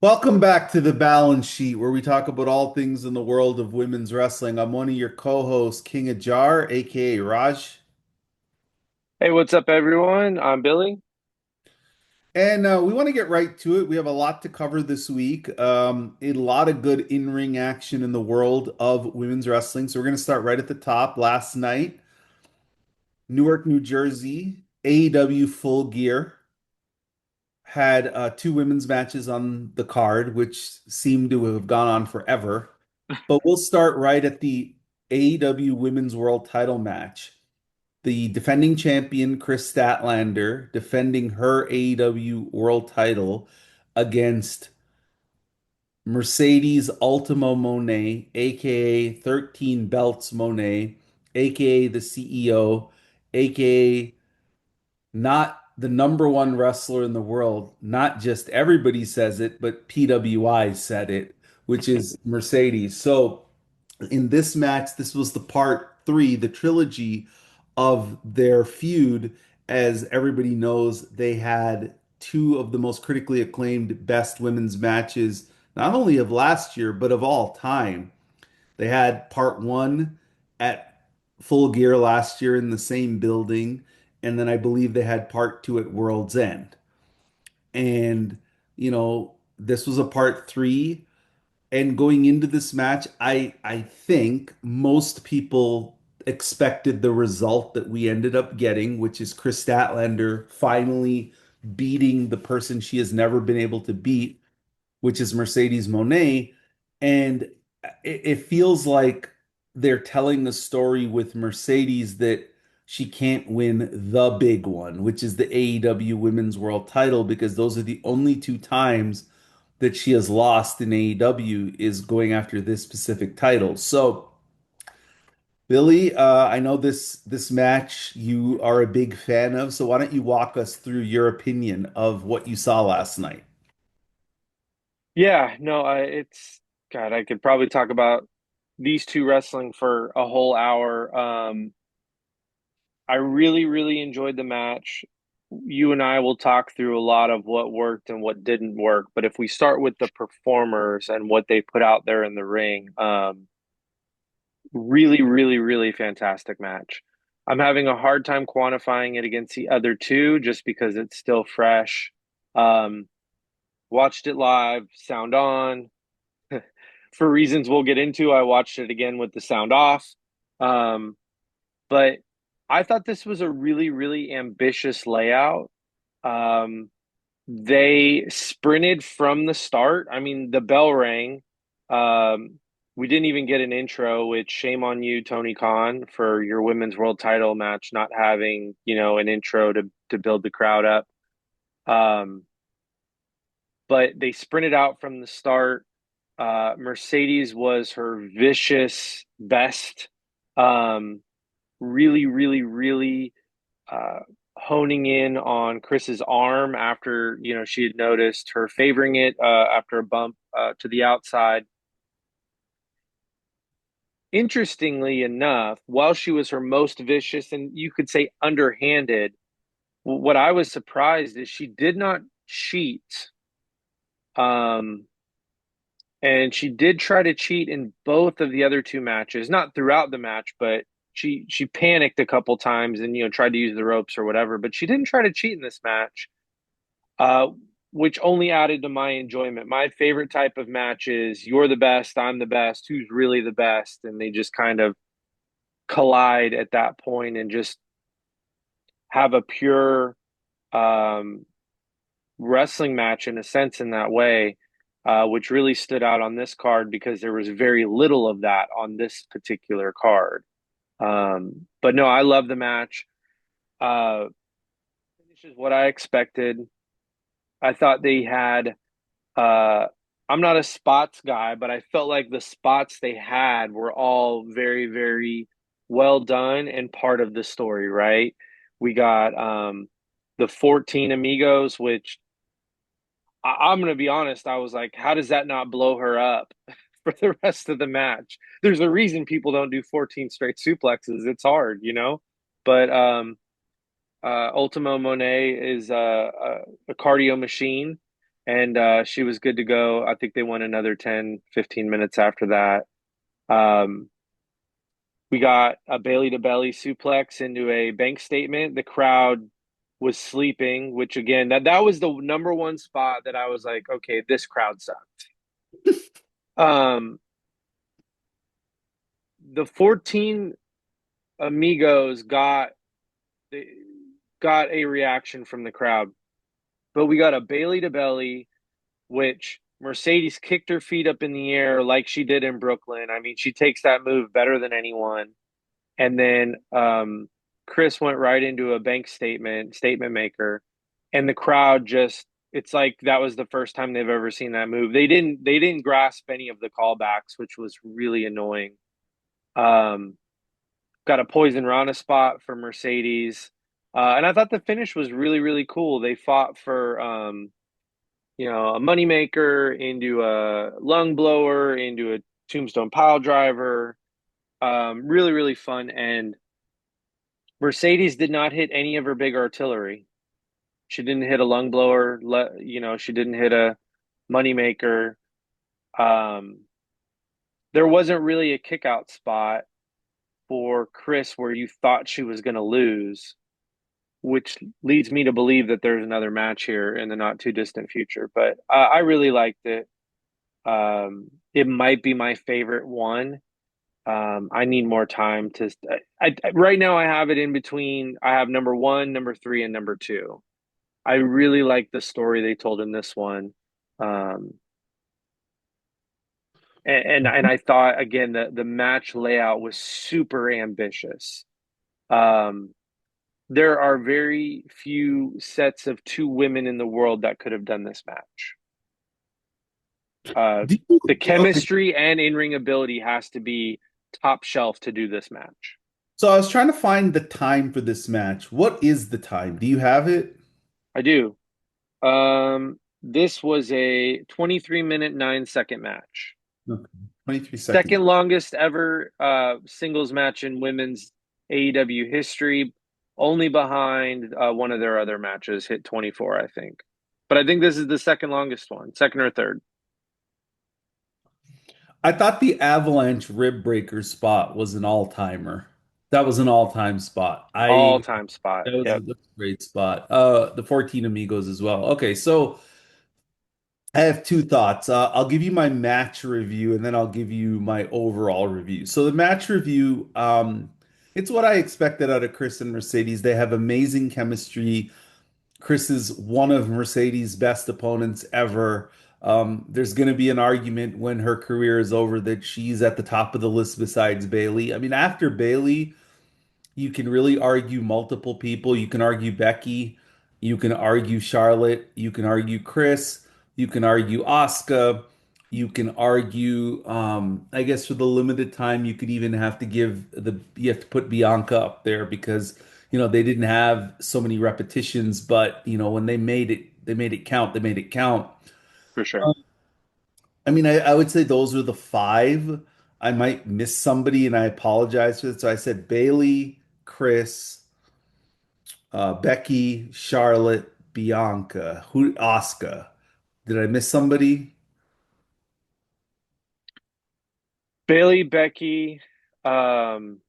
Welcome back to the Balance Sheet, where we talk about all things in the world of women's wrestling. I'm one of your co-hosts, King Ajar, aka Raj, Hey, what's up, everyone? I'm Billy. and we want to get right to it. We have a lot to cover this week. A lot of good in-ring action in the world of women's wrestling. So we're going to start right at the top. Last night, Newark, New Jersey, AEW Full Gear had two women's matches on the card, which seemed to have gone on forever. But we'll start right at the AEW Women's World Title match. The defending champion, Kris Statlander, defending her AEW World Title against Mercedes Ultimo Monet, aka 13 Belts Monet, aka the CEO, aka not the number one wrestler in the world. Not just everybody says it, but PWI said it, which is Mercedes. So in this match, this was the part three, the trilogy of their feud. As everybody knows, they had two of the most critically acclaimed best women's matches, not only of last year, but of all time. They had part one at Full Gear last year in the same building, and then I believe they had part two at World's End. And, this was a part three. And going into this match, I think most people expected the result that we ended up getting, which is Kris Statlander finally beating the person she has never been able to beat, which is Mercedes Moné. And it feels like they're telling the story with Mercedes that she can't win the big one, which is the AEW Women's World Title, because those are the only two times that she has lost in AEW is going after this specific title. So, Billy, I know this match you are a big fan of, so why don't you walk us through your opinion of what you saw last night? Yeah, no, it's God. I could probably talk about these two wrestling for a whole hour. I really, really enjoyed the match. You and I will talk through a lot of what worked and what didn't work. But if we start with the performers and what they put out there in the ring, really, really, really fantastic match. I'm having a hard time quantifying it against the other two just because it's still fresh. Um, Watched it live, sound on. For reasons we'll get into, I watched it again with the sound off. Um, but I thought this was a really, really ambitious layout. Um, they sprinted from the start. I mean, the bell rang. Um, we didn't even get an intro, which shame on you, Tony Khan, for your women's world title match not having, an intro to build the crowd up. Um, but they sprinted out from the start. Mercedes was her vicious best. Um, Really, really, really uh, honing in on Kris's arm after she had noticed her favoring it after a bump to the outside. Interestingly enough, while she was her most vicious and you could say underhanded, what I was surprised is she did not cheat. Um, And she did try to cheat in both of the other two matches, not throughout the match, but she panicked a couple times and tried to use the ropes or whatever. But she didn't try to cheat in this match, uh, which only added to my enjoyment. My favorite type of match is you're the best, I'm the best, who's really the best, and they just kind of collide at that point and just have a pure um, wrestling match in a sense in that way, which really stood out on this card because there was very little of that on this particular card. But no, I love the match. Uh, Finish is what I expected. I thought they had. Uh, I'm not a spots guy, but I felt like the spots they had were all very, very well done and part of the story. Right? We got the 14 amigos, which I'm going to be honest. I was like, how does that not blow her up for the rest of the match? There's a reason people don't do 14 straight suplexes. It's hard. But Ultimo Monet is a cardio machine. and she was good to go. I think they won another 10, 15 minutes after that. Um, we got a Bailey to belly suplex into a bank statement. The crowd was sleeping, which again, that was the number one spot that I was like, okay, this crowd sucks. Um, the 14 amigos got a reaction from the crowd, but we got a Bailey to belly, which Mercedes kicked her feet up in the air like she did in Brooklyn. I mean, she takes that move better than anyone. And then Kris went right into a bank statement maker, and the crowd just it's like that was the first time they've ever seen that move. They didn't grasp any of the callbacks, which was really annoying. Um, got a poison Rana spot for Mercedes. And I thought the finish was really, really cool. They fought for a moneymaker into a lung blower, into a tombstone pile driver. Really, really fun. And Mercedes did not hit any of her big artillery. She didn't hit a lung blower. She didn't hit a moneymaker. Um, there wasn't really a kick out spot for Kris where you thought she was going to lose, which leads me to believe that there's another match here in the not too distant future. But I really liked it. It might be my favorite one. I need more time to. Right now I have it in between. I have number one, number three, and number two. I really like the story they told in this one. Um, and I thought again the match layout was super ambitious. Um, there are very few sets of two women in the world that could have done this match. Uh, Do you, the okay, chemistry and in-ring ability has to be top shelf to do this match. so I was trying to find the time for this match. What is the time? Do you have it? I do. This was a 23-minute, 9-second match. Okay. 23 seconds. Second longest ever singles match in women's AEW history, only behind one of their other matches, hit 24, I think. But I think this is the second longest one, second or third. I thought the Avalanche rib breaker spot was an all-timer. That was an all-time spot. All time spot. That was Yep, a great spot. The 14 Amigos as well. Okay, so I have two thoughts. I'll give you my match review and then I'll give you my overall review. So the match review, it's what I expected out of Kris and Mercedes. They have amazing chemistry. Kris is one of Mercedes' best opponents ever. There's going to be an argument when her career is over that she's at the top of the list besides Bailey. I mean, after Bailey, you can really argue multiple people. You can argue Becky, you can argue Charlotte, you can argue Kris, you can argue Asuka, you can argue I guess for the limited time you could even have to you have to put Bianca up there because they didn't have so many repetitions, but when they made it count, they made it count. for sure. I mean, I would say those are the five. I might miss somebody and I apologize for that. So I said Bailey, Kris, Becky, Charlotte, Bianca, Asuka. Did I miss somebody? Bailey, Becky, um,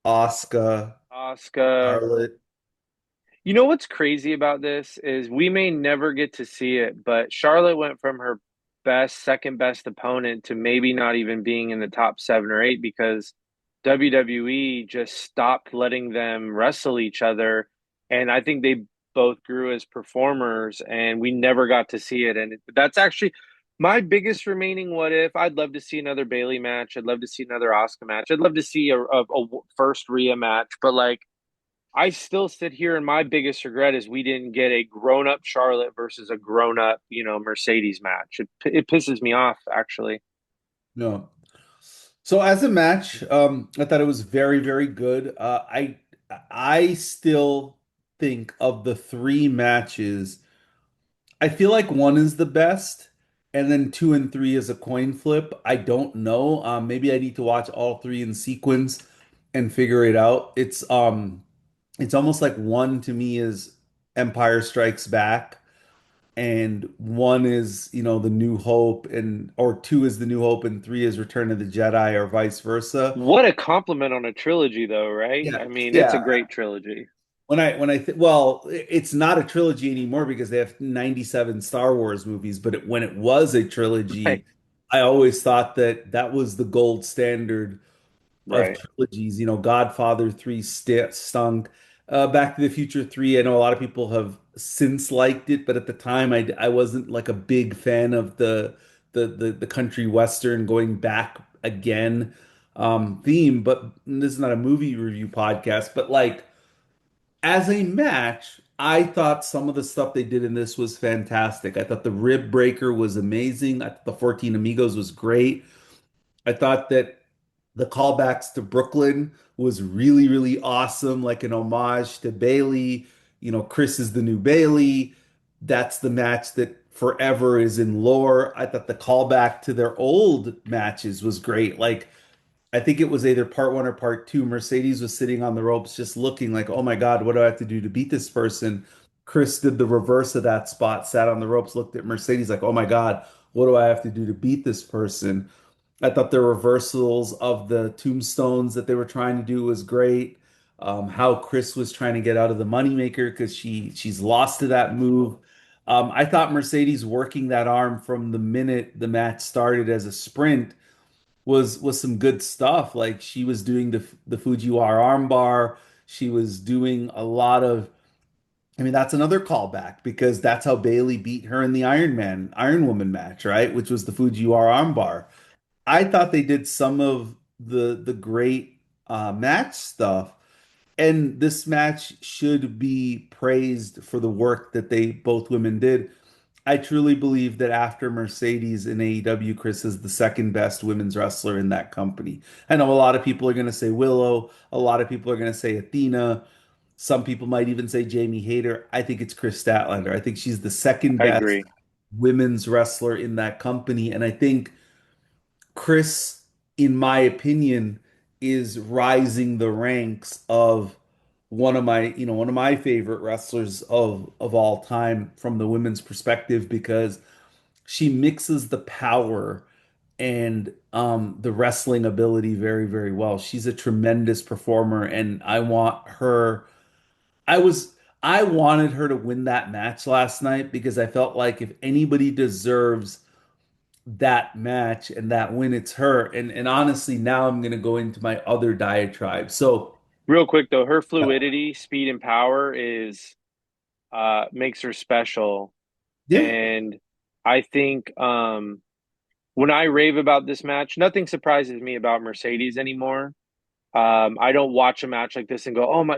Asuka, Asuka. Charlotte. You know what's crazy about this is we may never get to see it, but Charlotte went from her second best opponent to maybe not even being in the top seven or eight because WWE just stopped letting them wrestle each other. And I think they both grew as performers and we never got to see it. And that's actually my biggest remaining what if. I'd love to see another Bailey match. I'd love to see another Asuka match. I'd love to see a first Rhea match, but like, I still sit here and my biggest regret is we didn't get a grown up Charlotte versus a grown up, Mercedes match. It pisses me off actually. No. So as a match, I thought it was very, very good. I still think of the three matches. I feel like one is the best, and then two and three is a coin flip. I don't know. Maybe I need to watch all three in sequence and figure it out. It's almost like one to me is Empire Strikes Back. and one is, the New Hope, and or two is the New Hope and three is Return of the Jedi, or vice versa. What a compliment on a trilogy, though, right? Yeah, I mean, it's a yeah. great trilogy. Well, it's not a trilogy anymore because they have 97 Star Wars movies, but when it was a Right, trilogy, I always thought that that was the gold standard of right. trilogies. Godfather 3 stunk. Back to the Future 3, I know a lot of people have since liked it, but at the time I wasn't like a big fan of the country western going back again theme. But this is not a movie review podcast, but like as a match, I thought some of the stuff they did in this was fantastic. I thought the rib breaker was amazing. I thought the 14 Amigos was great. I thought that the callbacks to Brooklyn was really, really awesome, like an homage to Bailey. Kris is the new Bailey. That's the match that forever is in lore. I thought the callback to their old matches was great. Like, I think it was either part one or part two. Mercedes was sitting on the ropes just looking like, oh my God, what do I have to do to beat this person? Kris did the reverse of that spot, sat on the ropes, looked at Mercedes like, oh my God, what do I have to do to beat this person? I thought the reversals of the tombstones that they were trying to do was great. How Kris was trying to get out of the moneymaker because she's lost to that move. I thought Mercedes working that arm from the minute the match started as a sprint was some good stuff. Like she was doing the Fujiwara armbar. She was doing a lot of. I mean, that's another callback because that's how Bailey beat her in the Iron Woman match, right? Which was the Fujiwara armbar. I thought they did some of the great match stuff, and this match should be praised for the work that they both women did. I truly believe that after Mercedes in AEW, Kris is the second best women's wrestler in that company. I know a lot of people are going to say Willow, a lot of people are going to say Athena, some people might even say Jamie Hayter. I think it's Kris Statlander. I think she's the second I best agree. women's wrestler in that company, and I think Kris, in my opinion, is rising the ranks of one of my favorite wrestlers of all time from the women's perspective because she mixes the power and the wrestling ability very, very well. She's a tremendous performer, and I want her. I was I wanted her to win that match last night because I felt like if anybody deserves that match and that win, it's her. And honestly, now I'm gonna go into my other diatribe. So Real quick though, her fluidity, speed, and power is makes her special. yeah, And I think when I rave about this match, nothing surprises me about Mercedes anymore. I don't watch a match like this and go, "Oh my,"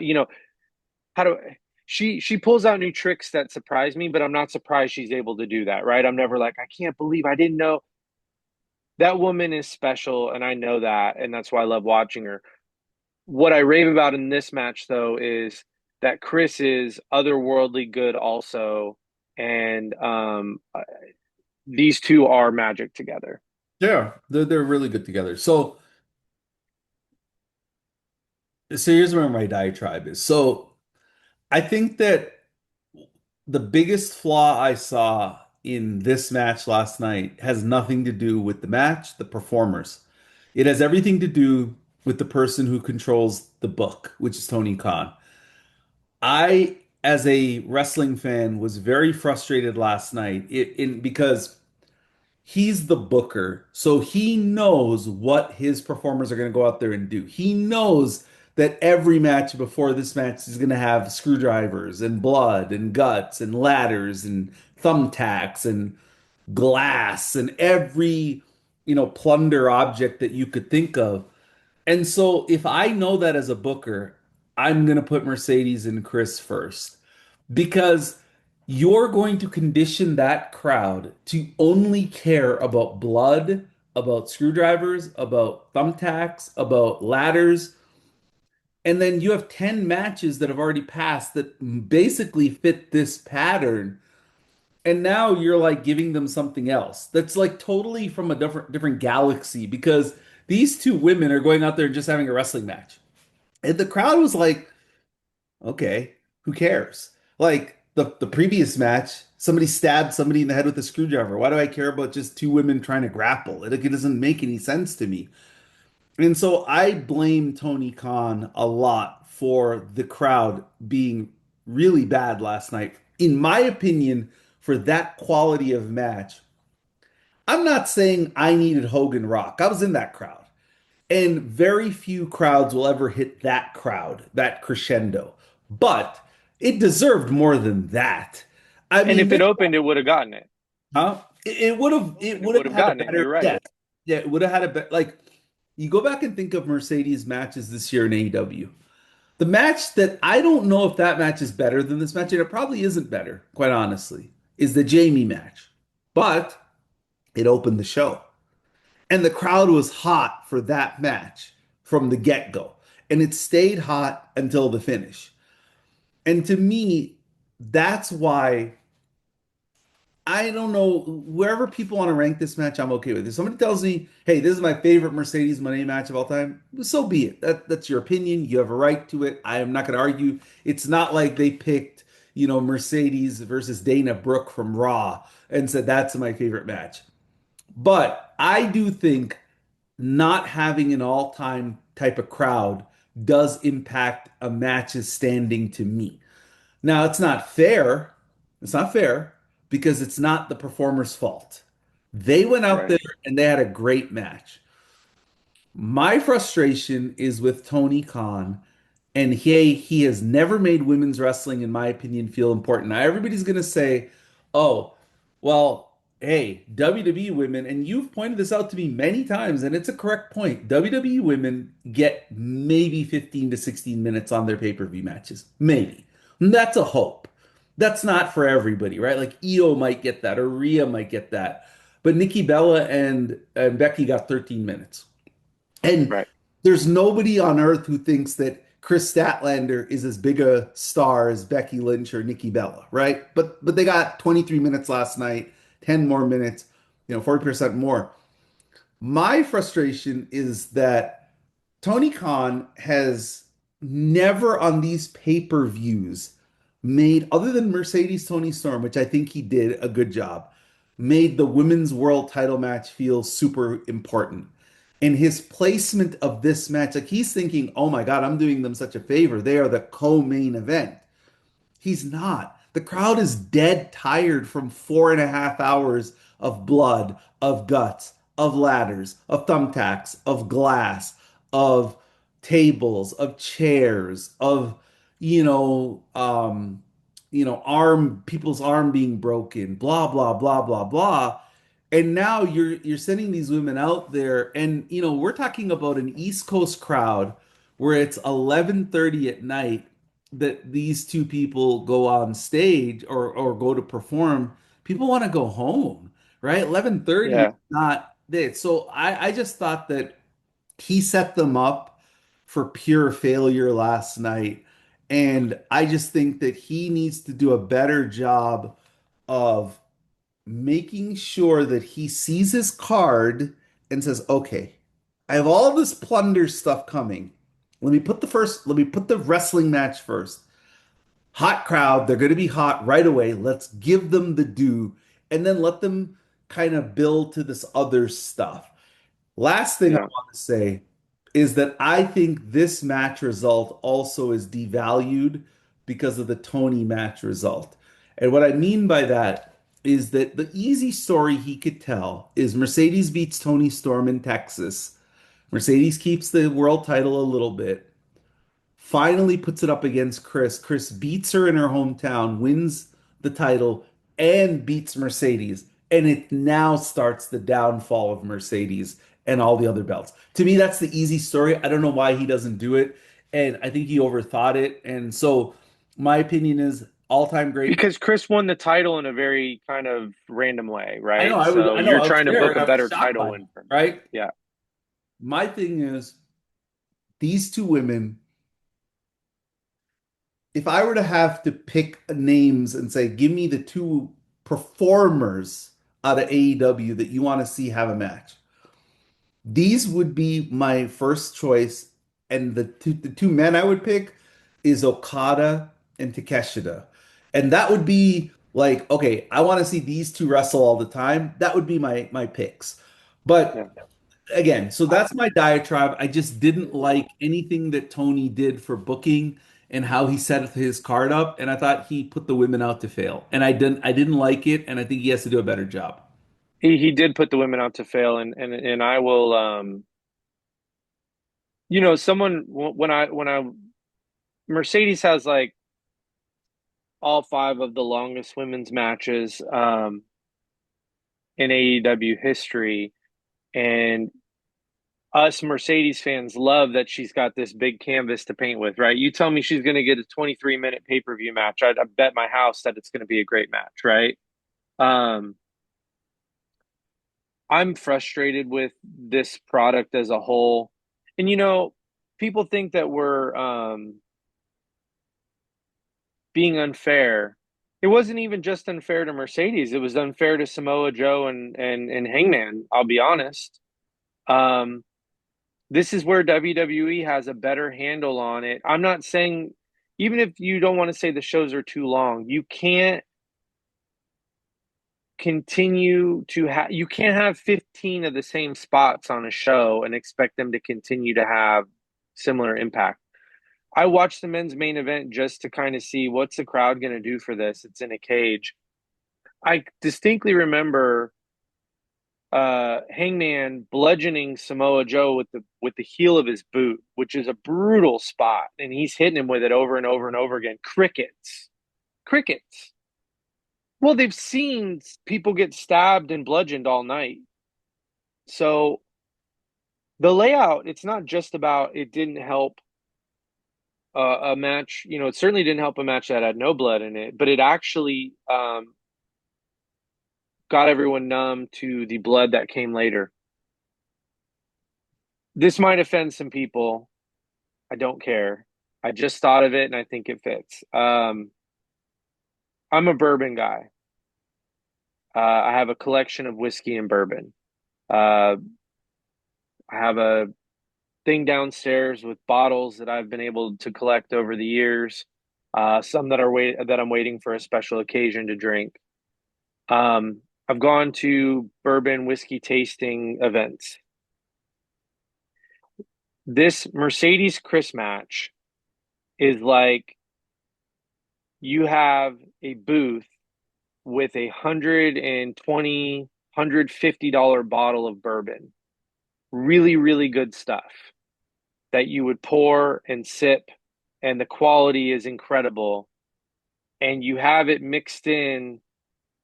how do she pulls out new tricks that surprise me, but I'm not surprised she's able to do that, right? I'm never like, I can't believe I didn't know that woman is special, and I know that, and that's why I love watching her. What I rave about in this match, though, is that Kris is otherworldly good also, and these two are magic together. yeah, they're really good together. So here's where my diatribe is. So I think that the biggest flaw I saw in this match last night has nothing to do with the match, the performers. It has everything to do with the person who controls the book, which is Tony Khan. I, as a wrestling fan, was very frustrated last night because he's the booker, so he knows what his performers are going to go out there and do. He knows that every match before this match is going to have screwdrivers and blood and guts and ladders and thumbtacks and glass and every, plunder object that you could think of. And so if I know that as a booker, I'm going to put Mercedes and Kris first because you're going to condition that crowd to only care about blood, about screwdrivers, about thumbtacks, about ladders. And then you have 10 matches that have already passed that basically fit this pattern. And now you're like giving them something else that's like totally from a different galaxy because these two women are going out there and just having a wrestling match. And the crowd was like, okay, who cares? Like, the previous match, somebody stabbed somebody in the head with a screwdriver. Why do I care about just two women trying to grapple? It doesn't make any sense to me. And so I blame Tony Khan a lot for the crowd being really bad last night. In my opinion, for that quality of match, I'm not saying I needed Hogan Rock. I was in that crowd. And very few crowds will ever hit that crowd, that crescendo. But it deserved more than that. I And mean, if it opened, it would have gotten it. huh? It would have If it it opened, it would would have have had a gotten it. better, You're right. yes. Yeah, it would have had a better, like, you go back and think of Mercedes matches this year in AEW. The match that I don't know if that match is better than this match, and it probably isn't better, quite honestly, is the Jamie match. But it opened the show. And the crowd was hot for that match from the get-go. And it stayed hot until the finish. And to me, that's why I don't know, wherever people want to rank this match, I'm okay with it. If somebody tells me, hey, this is my favorite Mercedes Moné match of all time, so be it. That's your opinion. You have a right to it. I am not going to argue. It's not like they picked, Mercedes versus Dana Brooke from Raw and said that's my favorite match. But I do think not having an all-time type of crowd does impact a match's standing to me. Now, it's not fair. It's not fair because it's not the performer's fault. They went out there Right. and they had a great match. My frustration is with Tony Khan, and he has never made women's wrestling, in my opinion, feel important. Now everybody's gonna say, "Oh, well, hey, WWE women," and you've pointed this out to me many times, and it's a correct point. WWE women get maybe 15 to 16 minutes on their pay-per-view matches, maybe. And that's a hope. That's not for everybody, right? Like Io might get that, or Rhea might get that, but Nikki Bella and Becky got 13 minutes. And Right. there's nobody on earth who thinks that Kris Statlander is as big a star as Becky Lynch or Nikki Bella, right? But they got 23 minutes last night, 10 more minutes, 40% more. My frustration is that Tony Khan has never on these pay-per-views made, other than Mercedes Tony Storm, which I think he did a good job, made the women's world title match feel super important. And his placement of this match, like he's thinking, oh my God, I'm doing them such a favor. They are the co-main event. He's not. The crowd is dead tired from 4.5 hours of blood, of guts, of ladders, of thumbtacks, of glass, of tables, of chairs, of you know, um, people's arm being broken, blah blah blah blah blah. And now you're sending these women out there, and we're talking about an East Coast crowd where it's 11:30 at night that these two people go on stage or go to perform. People want to go home, right? 11:30 is Yeah. not it. So I just thought that he set them up for pure failure last night. And I just think that he needs to do a better job of making sure that he sees his card and says, okay, I have all this plunder stuff coming. Let me put the wrestling match first. Hot crowd, they're going to be hot right away. Let's give them the due and then let them kind of build to this other stuff. Last thing I Yeah. want to say is that I think this match result also is devalued because of the Tony match result. And what I mean by that is that the easy story he could tell is Mercedes beats Tony Storm in Texas. Mercedes keeps the world title a little bit, finally puts it up against Kris. Kris beats her in her hometown, wins the title, and beats Mercedes. And it now starts the downfall of Mercedes and all the other belts. To me, that's the easy story. I don't know why he doesn't do it. And I think he overthought it. And so my opinion is all-time great. Because Kris won the title in a very kind of random way, right? So I know you're I was trying to there book and a I was better shocked title by it, win for him. right? Yeah. My thing is these two women, if I were to have to pick names and say, give me the two performers out of AEW that you want to see have a match, these would be my first choice. And the two men I would pick is Okada and Takeshita. And that would be like, okay, I want to see these two wrestle all the time. That would be my picks. Yeah. But again, so that's my diatribe. I just didn't like anything that Tony did for booking and how he set his card up, and I thought he put the women out to fail. And I didn't like it, and I think he has to do a better job. He did put the women out to fail, and I will someone when I Mercedes has like all five of the longest women's matches in AEW history, and us Mercedes fans love that she's got this big canvas to paint with, right? You tell me she's going to get a 23-minute pay-per-view match, I bet my house that it's going to be a great match, right? Um, I'm frustrated with this product as a whole. And people think that we're being unfair. It wasn't even just unfair to Mercedes, it was unfair to Samoa Joe and Hangman, I'll be honest. Um, this is where WWE has a better handle on it. I'm not saying, even if you don't want to say the shows are too long, you can't have 15 of the same spots on a show and expect them to continue to have similar impact. I watched the men's main event just to kind of see what's the crowd going to do for this. It's in a cage. I distinctly remember Hangman bludgeoning Samoa Joe with the heel of his boot, which is a brutal spot, and he's hitting him with it over and over and over again. Crickets, crickets. Well, they've seen people get stabbed and bludgeoned all night. So the layout, it's not just about it didn't help a match. It certainly didn't help a match that had no blood in it, but it actually got everyone numb to the blood that came later. This might offend some people. I don't care. I just thought of it and I think it fits. I'm a bourbon guy. I have a collection of whiskey and bourbon. Uh, I have a thing downstairs with bottles that I've been able to collect over the years. Some that I'm waiting for a special occasion to drink. I've gone to bourbon whiskey tasting events. This Mercedes Kris match is like you have a booth with $150 bottle of bourbon. Really, really good stuff that you would pour and sip, and the quality is incredible. And you have it mixed in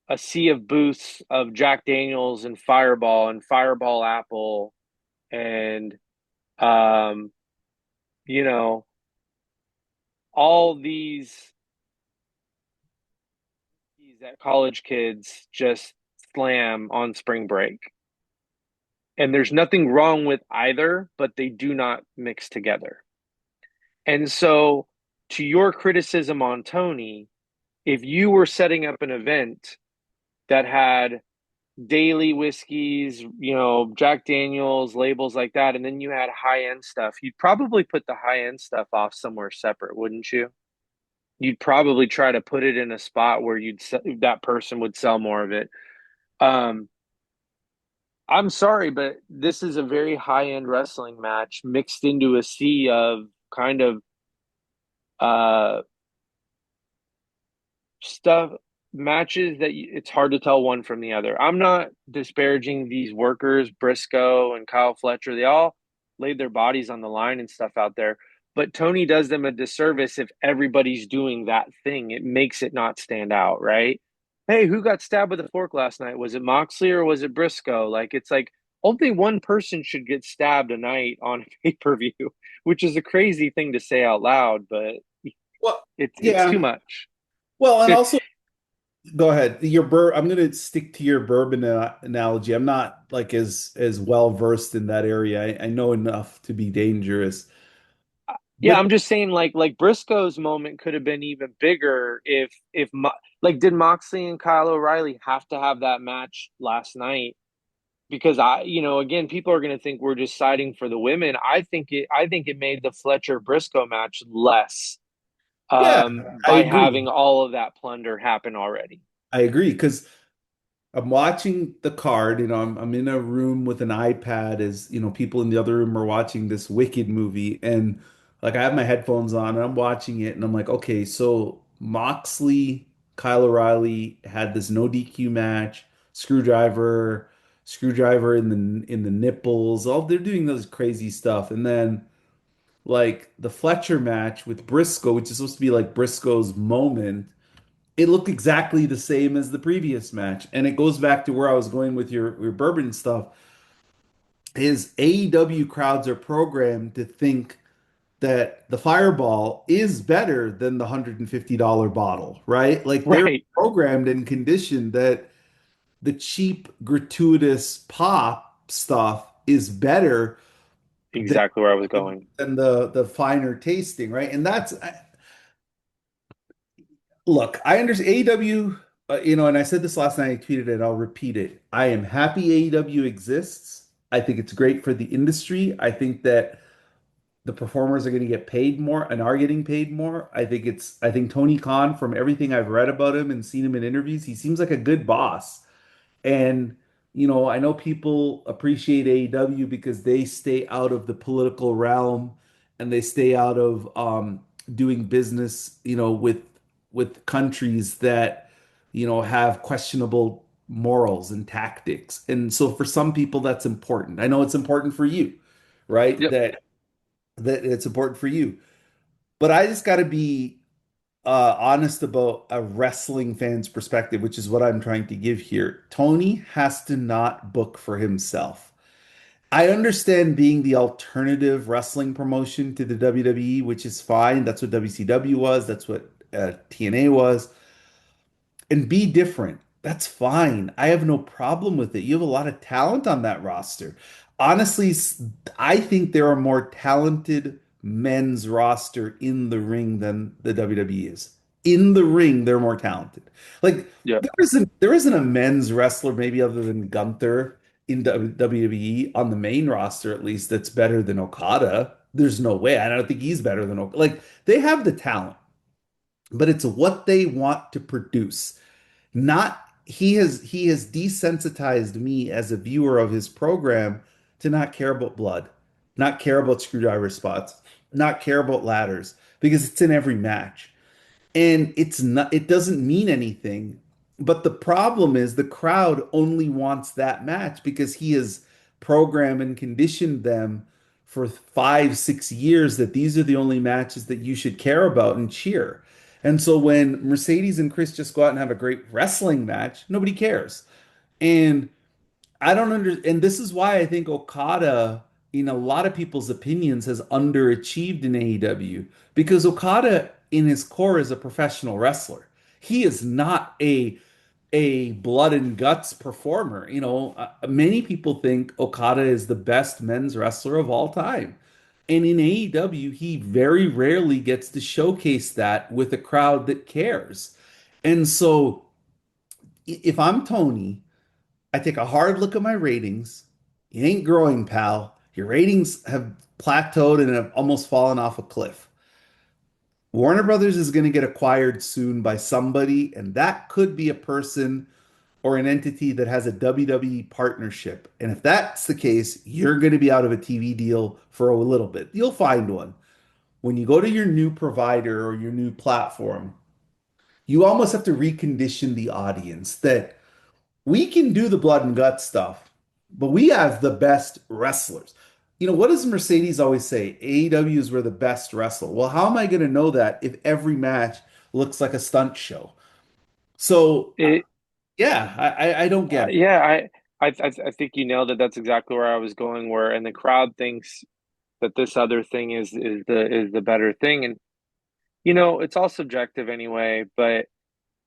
a sea of booths of Jack Daniels and Fireball Apple and um, you know, all these that college kids just slam on spring break. And there's nothing wrong with either, but they do not mix together. And so, to your criticism on Tony, if you were setting up an event that had daily whiskeys, Jack Daniels, labels like that, and then you had high end stuff, you'd probably put the high end stuff off somewhere separate, wouldn't you? You'd probably try to put it in a spot where that person would sell more of it. Um, I'm sorry, but this is a very high end wrestling match mixed into a sea of kind of uh stuff matches that it's hard to tell one from the other. I'm not disparaging these workers, Briscoe and Kyle Fletcher. They all laid their bodies on the line and stuff out there. But Tony does them a disservice if everybody's doing that thing. It makes it not stand out, right? Hey, who got stabbed with a fork last night? Was it Moxley or was it Briscoe? Like, it's like only one person should get stabbed a night on pay per view, which is a crazy thing to say out loud, but Well, it's too yeah. much. Well, and also go ahead. I'm going to stick to your bourbon analogy. I'm not like as well versed in that area. I know enough to be dangerous. Yeah, But I'm just saying like Briscoe's moment could have been even bigger if like did Moxley and Kyle O'Reilly have to have that match last night? Because again, people are going to think we're just siding for the women. I think it made the Fletcher Briscoe match less Yeah, I by agree. having all of that plunder happen already. I agree because I'm watching the card, I'm in a room with an iPad as, people in the other room are watching this Wicked movie and like I have my headphones on and I'm watching it and I'm like, okay, so Moxley, Kyle O'Reilly had this no DQ match, screwdriver in the nipples, all they're doing those crazy stuff. And then like the Fletcher match with Briscoe, which is supposed to be like Briscoe's moment, it looked exactly the same as the previous match. And it goes back to where I was going with your bourbon stuff. Is AEW crowds are programmed to think that the Fireball is better than the $150 bottle, right? Like they're Right. programmed and conditioned that the cheap, gratuitous pop stuff is better than, Exactly where I was going. than the finer tasting, right? And that's look, I understand AEW, and I said this last night, I tweeted it, I'll repeat it. I am happy AEW exists. I think it's great for the industry. I think that the performers are going to get paid more and are getting paid more. I think Tony Khan, from everything I've read about him and seen him in interviews, he seems like a good boss. And, I know people appreciate AEW because they stay out of the political realm and they stay out of doing business, with countries that, have questionable morals and tactics. And so for some people that's important. I know it's important for you, right? Yep. That it's important for you. But I just got to be honest about a wrestling fan's perspective, which is what I'm trying to give here. Tony has to not book for himself. I understand being the alternative wrestling promotion to the WWE, which is fine. That's what WCW was. That's what TNA was. And be different. That's fine. I have no problem with it. You have a lot of talent on that roster. Honestly, I think there are more talented men's roster in the ring than the WWE is. In the ring, they're more talented. Like Yep. there isn't a men's wrestler, maybe other than Gunther in WWE on the main roster at least that's better than Okada. There's no way. I don't think he's better than Okada. Like they have the talent, but it's what they want to produce. Not he has desensitized me as a viewer of his program to not care about blood, not care about screwdriver spots, not care about ladders because it's in every match and it doesn't mean anything. But the problem is the crowd only wants that match because he has programmed and conditioned them for 5, 6 years that these are the only matches that you should care about and cheer. And so when Mercedes and Kris just go out and have a great wrestling match, nobody cares. And I don't and this is why I think Okada, in a lot of people's opinions, has underachieved in AEW because Okada, in his core, is a professional wrestler. He is not a blood and guts performer. Many people think Okada is the best men's wrestler of all time. And in AEW, he very rarely gets to showcase that with a crowd that cares. And so if I'm Tony, I take a hard look at my ratings. It ain't growing, pal. Your ratings have plateaued and have almost fallen off a cliff. Warner Brothers is going to get acquired soon by somebody, and that could be a person or an entity that has a WWE partnership. And if that's the case, you're going to be out of a TV deal for a little bit. You'll find one. When you go to your new provider or your new platform, you almost have to recondition the audience that we can do the blood and guts stuff, but we have the best wrestlers. What does Mercedes always say? AEW is where the best wrestle. Well, how am I going to know that if every match looks like a stunt show? So, It yeah, I don't get it. yeah, I think you nailed it. That's exactly where I was going. Where and the crowd thinks that this other thing is the better thing, and it's all subjective anyway. But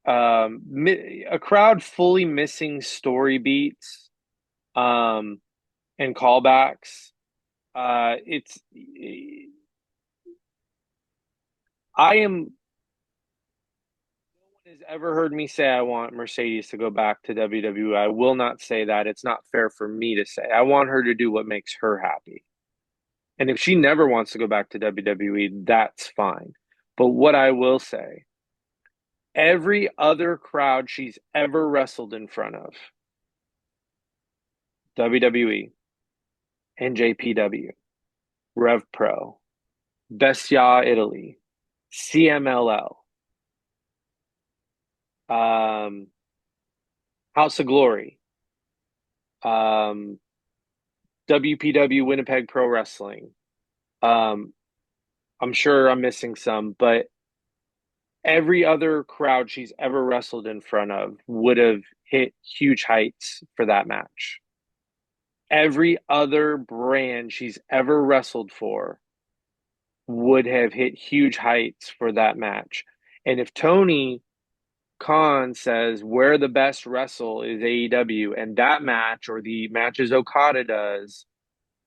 a crowd fully missing story beats, um, and callbacks. It's I am. No one has ever heard me say I want Mercedes to go back to WWE. I will not say that. It's not fair for me to say. I want her to do what makes her happy. And if she never wants to go back to WWE, that's fine. But what I will say, every other crowd she's ever wrestled in front of, WWE, NJPW, Rev Pro, Bestia Italy, CMLL, um, House of Glory, um, WPW Winnipeg Pro Wrestling. Um, I'm sure I'm missing some, but every other crowd she's ever wrestled in front of would have hit huge heights for that match. Every other brand she's ever wrestled for would have hit huge heights for that match. And if Tony Khan says where the best wrestle is AEW, and that match or the matches Okada does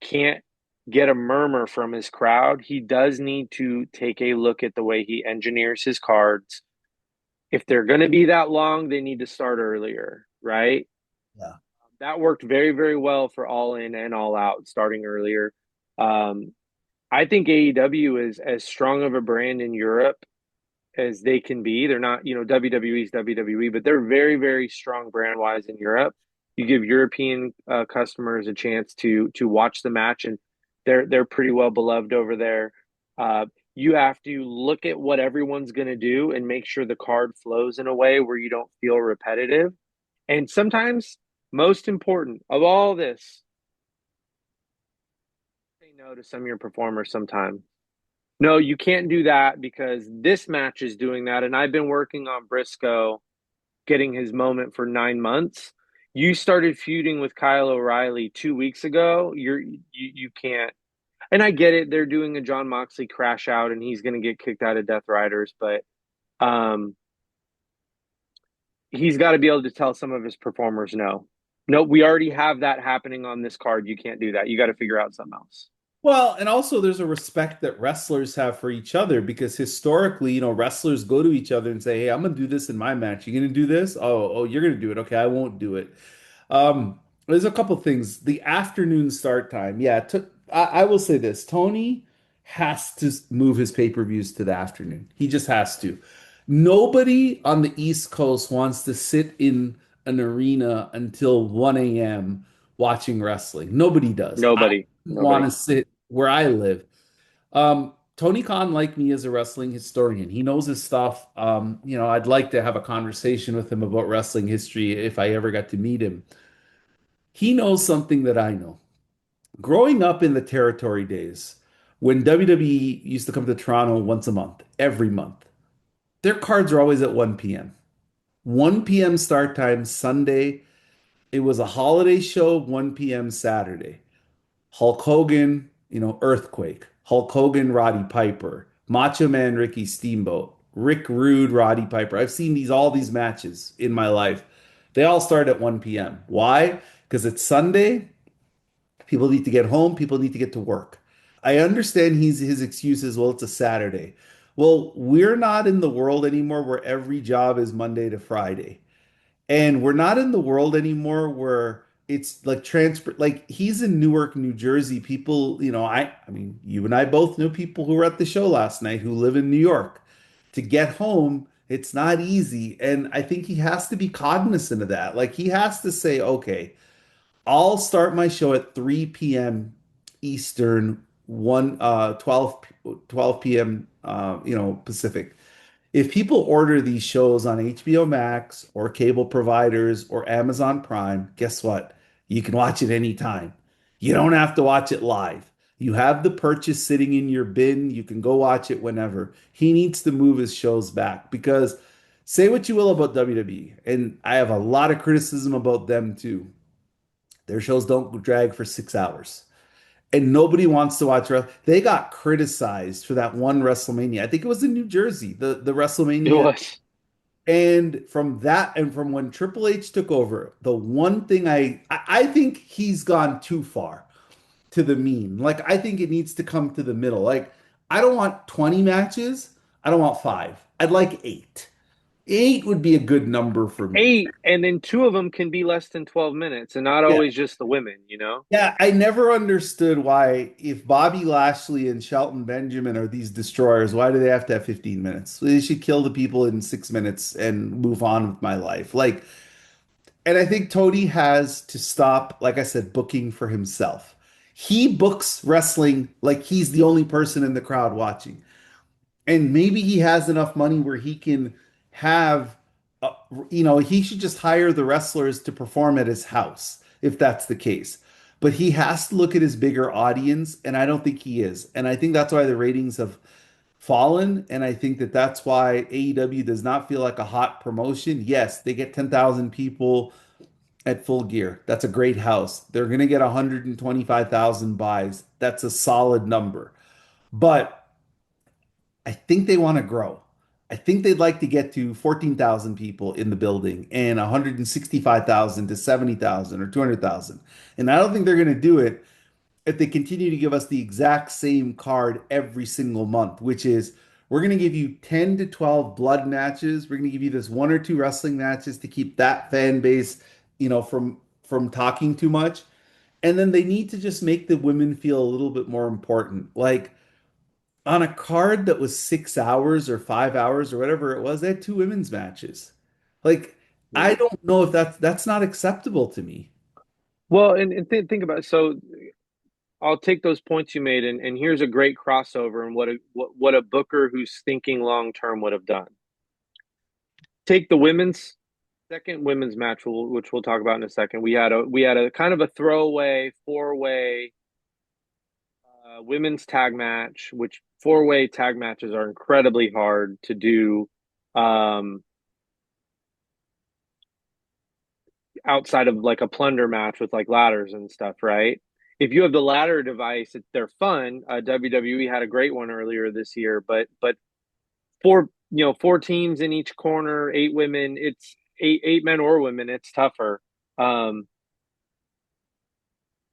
can't get a murmur from his crowd, he does need to take a look at the way he engineers his cards. If they're going to be that long, they need to start earlier, right? Yeah. That worked very, very well for All In and All Out, starting earlier. Um, I think AEW is as strong of a brand in Europe as they can be. They're not, WWE's WWE, but they're very, very strong brand wise in Europe. You give European customers a chance to watch the match, and they're pretty well beloved over there. You have to look at what everyone's going to do and make sure the card flows in a way where you don't feel repetitive. And sometimes, most important of all this, say no to some of your performers sometimes. No, you can't do that because this match is doing that. And I've been working on Briscoe getting his moment for 9 months. You started feuding with Kyle O'Reilly 2 weeks ago. You can't. And I get it. They're doing a John Moxley crash out, and he's going to get kicked out of Death Riders. But um, he's got to be able to tell some of his performers no. No, we already have that happening on this card. You can't do that. You got to figure out something else. Well, and also there's a respect that wrestlers have for each other because historically, wrestlers go to each other and say, "Hey, I'm gonna do this in my match. You gonna do this? Oh, you're gonna do it. Okay, I won't do it." There's a couple things. The afternoon start time. Yeah, I will say this. Tony has to move his pay-per-views to the afternoon. He just has to. Nobody on the East Coast wants to sit in an arena until 1 a.m. watching wrestling. Nobody does. I Nobody. want to Nobody. sit where I live. Tony Khan, like me, is a wrestling historian. He knows his stuff. I'd like to have a conversation with him about wrestling history if I ever got to meet him. He knows something that I know. Growing up in the territory days, when WWE used to come to Toronto once a month, every month, their cards are always at 1 p.m. 1 p.m. start time Sunday. It was a holiday show, 1 p.m. Saturday. Hulk Hogan, Earthquake. Hulk Hogan, Roddy Piper. Macho Man, Ricky Steamboat. Rick Rude, Roddy Piper. I've seen all these matches in my life. They all start at 1 p.m. Why? Because it's Sunday. People need to get home. People need to get to work. I understand his excuse is, well, it's a Saturday. Well, we're not in the world anymore where every job is Monday to Friday. And we're not in the world anymore where it's like transport. Like he's in Newark, New Jersey. People, I mean, you and I both know people who were at the show last night who live in New York. To get home, it's not easy. And I think he has to be cognizant of that. Like he has to say, okay, I'll start my show at 3 p.m. Eastern, 12 p.m. Pacific. If people order these shows on HBO Max or cable providers or Amazon Prime, guess what? You can watch it anytime. You don't have to watch it live. You have the purchase sitting in your bin. You can go watch it whenever. He needs to move his shows back because say what you will about WWE, and I have a lot of criticism about them too. Their shows don't drag for 6 hours and nobody wants to watch. They got criticized for that one WrestleMania. I think it was in New Jersey, the It WrestleMania. was. And from that, and from when Triple H took over, the one thing I think he's gone too far to the mean. Like I think it needs to come to the middle. Like I don't want 20 matches. I don't want five. I'd like eight. 8 would be a good number for me. Eight, and then two of them can be less than 12 minutes and not Yeah. always just the women, you know? Yeah, I never understood why, if Bobby Lashley and Shelton Benjamin are these destroyers, why do they have to have 15 minutes? They should kill the people in 6 minutes and move on with my life. Like, and I think Tony has to stop, like I said, booking for himself. He books wrestling like he's the only person in the crowd watching. And maybe he has enough money where he can have, uh, he should just hire the wrestlers to perform at his house if that's the case. But he has to look at his bigger audience, and I don't think he is. And I think that's why the ratings have fallen. And I think that that's why AEW does not feel like a hot promotion. Yes, they get 10,000 people at Full Gear. That's a great house. They're going to get 125,000 buys. That's a solid number. But I think they want to grow. I think they'd like to get to 14,000 people in the building and 165,000 to 70,000 or 200,000. And I don't think they're going to do it if they continue to give us the exact same card every single month, which is we're going to give you 10 to 12 blood matches. We're going to give you this one or two wrestling matches to keep that fan base, from talking too much. And then they need to just make the women feel a little bit more important. Like on a card that was 6 hours or 5 hours or whatever it was, they had two women's matches. Like, I Yeah. don't know if that's not acceptable to me. Well, and think about it. So I'll take those points you made, and here's a great crossover and what a booker who's thinking long term would have done. Take the women's second women's match, which we'll talk about in a second. We had a kind of a throwaway four-way women's tag match, which four-way tag matches are incredibly hard to do um, outside of like a plunder match with like ladders and stuff, right? If you have the ladder device, they're fun. WWE had a great one earlier this year, but four teams in each corner, eight women. It's eight men or women. It's tougher. Um,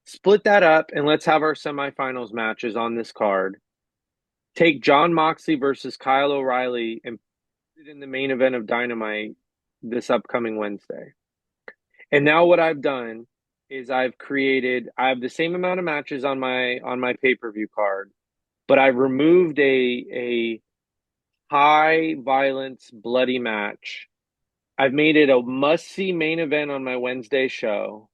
Split that up and let's have our semifinals matches on this card. Take John Moxley versus Kyle O'Reilly and put it in the main event of Dynamite this upcoming Wednesday. And now what I've done is I have the same amount of matches on my pay-per-view card, but I've removed a high violence bloody match. I've made it a must-see main event on my Wednesday show.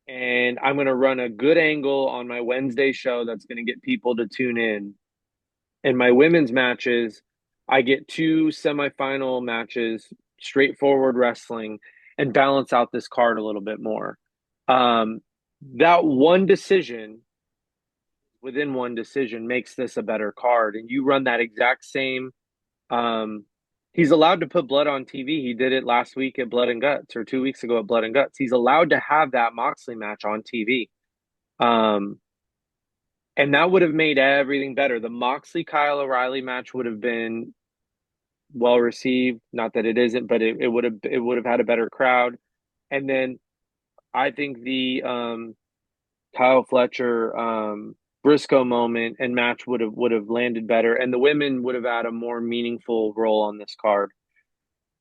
And I'm going to run a good angle on my Wednesday show that's going to get people to tune in. In my women's matches, I get two semifinal matches, straightforward wrestling, and balance out this card a little bit more. Um, that one decision within one decision makes this a better card. And you run that exact same. Um, he's allowed to put blood on TV. He did it last week at Blood and Guts, or 2 weeks ago at Blood and Guts. He's allowed to have that Moxley match on TV. Um, and that would have made everything better. The Moxley Kyle O'Reilly match would have been well received. Not that it isn't, but it would have had a better crowd. And then I think the Kyle Fletcher Briscoe moment and match would have landed better, and the women would have had a more meaningful role on this card.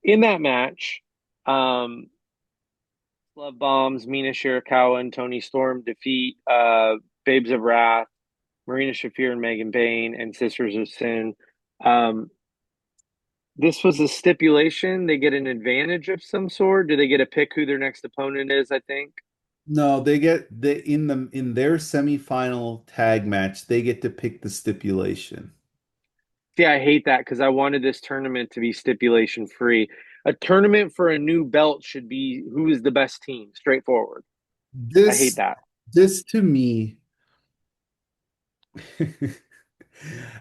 In that match, um, Love Bombs, Mina Shirakawa, and Tony Storm defeat Babes of Wrath, Marina Shafir and Megan Bayne, and Sisters of Sin. Um, this was a stipulation. They get an advantage of some sort. Do they get to pick who their next opponent is? I think. No, they get in their semifinal tag match, they get to pick the stipulation. See, I hate that because I wanted this tournament to be stipulation free. A tournament for a new belt should be who is the best team, straightforward. I hate This that. this to me.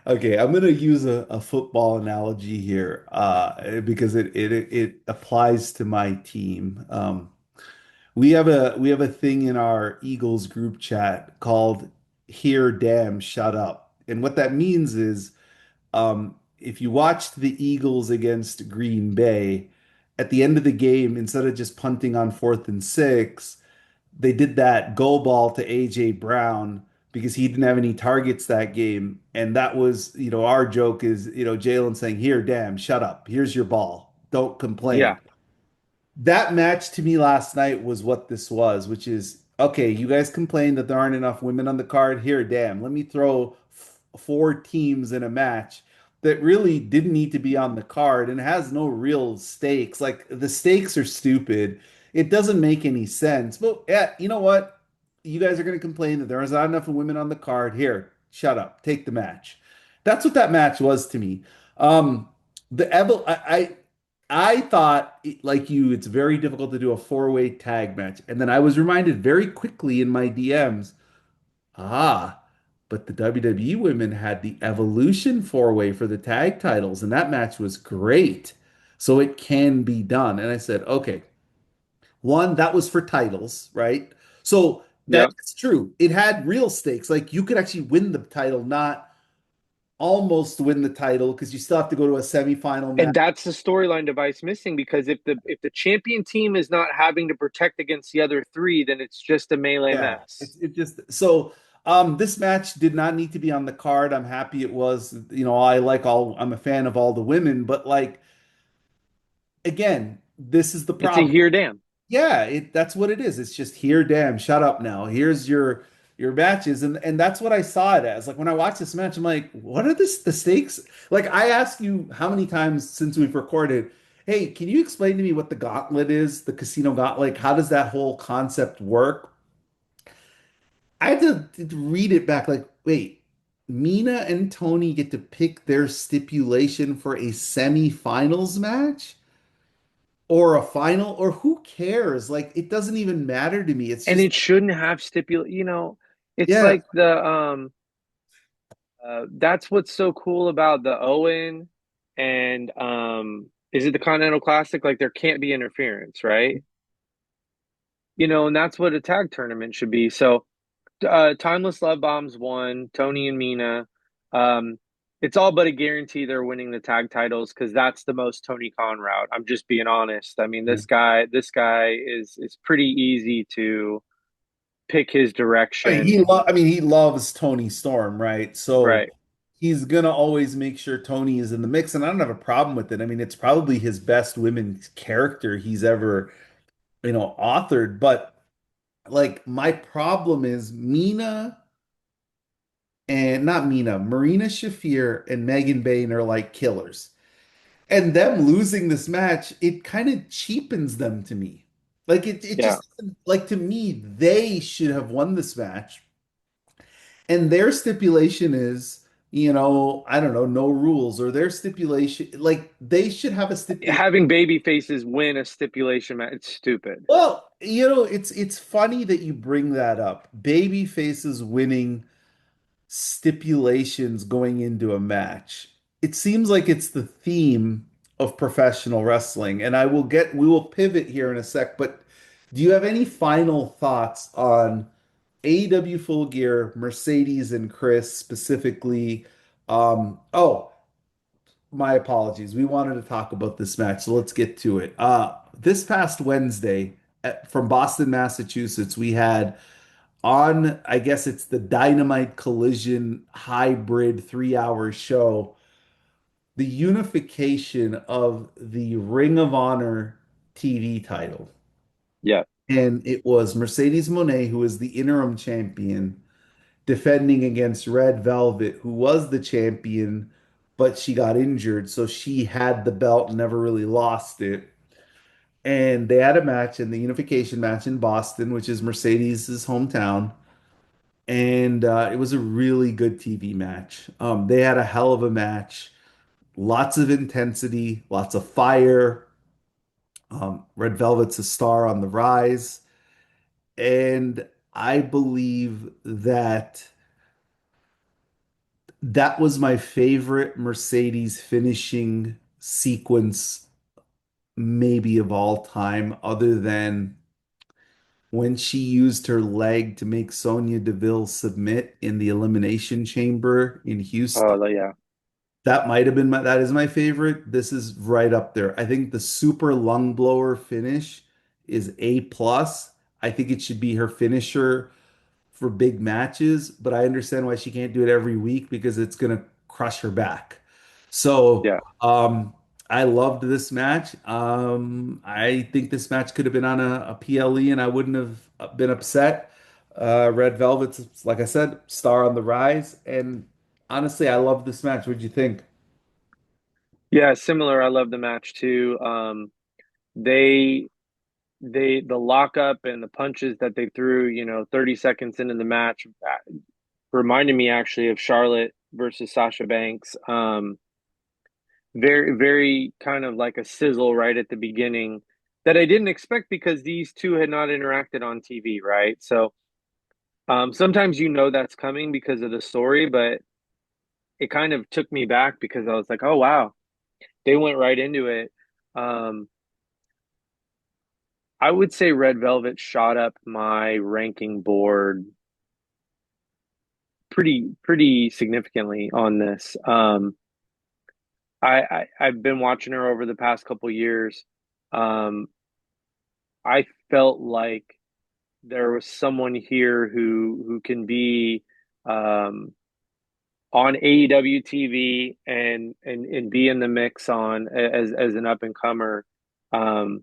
Okay, I'm gonna use a football analogy here, because it applies to my team. We have a thing in our Eagles group chat called "Here, damn, shut up," and what that means is, if you watched the Eagles against Green Bay, at the end of the game, instead of just punting on 4th and 6, they did that go ball to AJ Brown because he didn't have any targets that game. And that was, our joke is, Jalen saying, "Here, damn, shut up. Here's your ball." don't Yeah. complain. That match to me last night was what this was, which is okay. You guys complained that there aren't enough women on the card. Here, damn, let me throw four teams in a match that really didn't need to be on the card and has no real stakes. Like the stakes are stupid. It doesn't make any sense. But yeah, you know what? You guys are going to complain that there is not enough women on the card. Here, shut up. Take the match. That's what that match was to me. Um, the Evil, I thought, like you, it's very difficult to do a four-way tag match. And then I was reminded very quickly in my DMs, but the WWE women had the Evolution four-way for the tag titles, and that match was great. So it can be done. And I said, okay, one, that was for titles, right? So Yep. that's true. It had real stakes. Like you could actually win the title, not almost win the title, because you still have to go to a semifinal And match. that's the storyline device missing because if the champion team is not having to protect against the other three, then it's just a melee Yeah, mess. it just so this match did not need to be on the card. I'm happy it was. I'm a fan of all the women, but like again, this is the It's a problem. here damn. Yeah, that's what it is. It's just here, damn, shut up now. Here's your matches, and that's what I saw it as. Like when I watched this match, I'm like, what are the stakes? Like I asked you how many times since we've recorded, hey, can you explain to me what the gauntlet is, the casino gauntlet? Like, how does that whole concept work? I had to read it back like, wait, Mina and Tony get to pick their stipulation for a semi-finals match or a final, or who cares? Like, it doesn't even matter to me. It's And just, it shouldn't have stipulate, it's yeah, like that's what's so cool about the Owen and is it the Continental Classic? Like there can't be interference, right? And that's what a tag tournament should be. So Timeless Love Bombs won, Tony and Mina. Um, it's all but a guarantee they're winning the tag titles because that's the most Tony Khan route. I'm just being honest. I mean, this guy is pretty easy to pick his direction. I mean, he loves Tony Storm, right? So Right. he's gonna always make sure Tony is in the mix, and I don't have a problem with it. I mean, it's probably his best women's character he's ever, authored, but like my problem is Mina and not Mina, Marina Shafir and Megan Bayne are like killers. And them losing this match, it kind of cheapens them to me. Like it Yeah. just like to me, they should have won this match. And their stipulation is, I don't know, no rules, or their stipulation, like they should have a stipulation. Having baby faces win a stipulation match, it's stupid. Well, it's funny that you bring that up. Baby faces winning stipulations going into a match. It seems like it's the theme of professional wrestling, and we will pivot here in a sec, but do you have any final thoughts on AEW Full Gear, Mercedes and Kris specifically? Oh, my apologies. We wanted to talk about this match, so let's get to it. This past Wednesday from Boston, Massachusetts, we had on, I guess it's the Dynamite Collision hybrid 3 hour show, the unification of the Ring of Honor TV title. Yeah. And it was Mercedes Moné, who is the interim champion, defending against Red Velvet, who was the champion, but she got injured. So she had the belt and never really lost it. And they had a match in the unification match in Boston, which is Mercedes's hometown. And it was a really good TV match. They had a hell of a match, lots of intensity, lots of fire. Red Velvet's a star on the rise, and I believe that that was my favorite Mercedes finishing sequence, maybe of all time, other than when she used her leg to make Sonya Deville submit in the Elimination Chamber in Houston. Yeah. That is my favorite. This is right up there. I think the super lung blower finish is A plus. I think it should be her finisher for big matches, but I understand why she can't do it every week because it's gonna crush her back. So Yeah. I loved this match. I think this match could have been on a PLE and I wouldn't have been upset. Red Velvet's, like I said, star on the rise. And honestly, I love this match. What'd you think? Yeah, similar. I love the match too. They the lockup and the punches that they threw, 30 seconds into the match, reminded me actually of Charlotte versus Sasha Banks. Very, very kind of like a sizzle right at the beginning that I didn't expect because these two had not interacted on TV, right? So sometimes that's coming because of the story, but it kind of took me back because I was like, oh wow, they went right into it. Um, I would say Red Velvet shot up my ranking board pretty significantly on this. I've been watching her over the past couple years. Um, I felt like there was someone here who can be um, on AEW TV and be in the mix on as an up and comer. Um,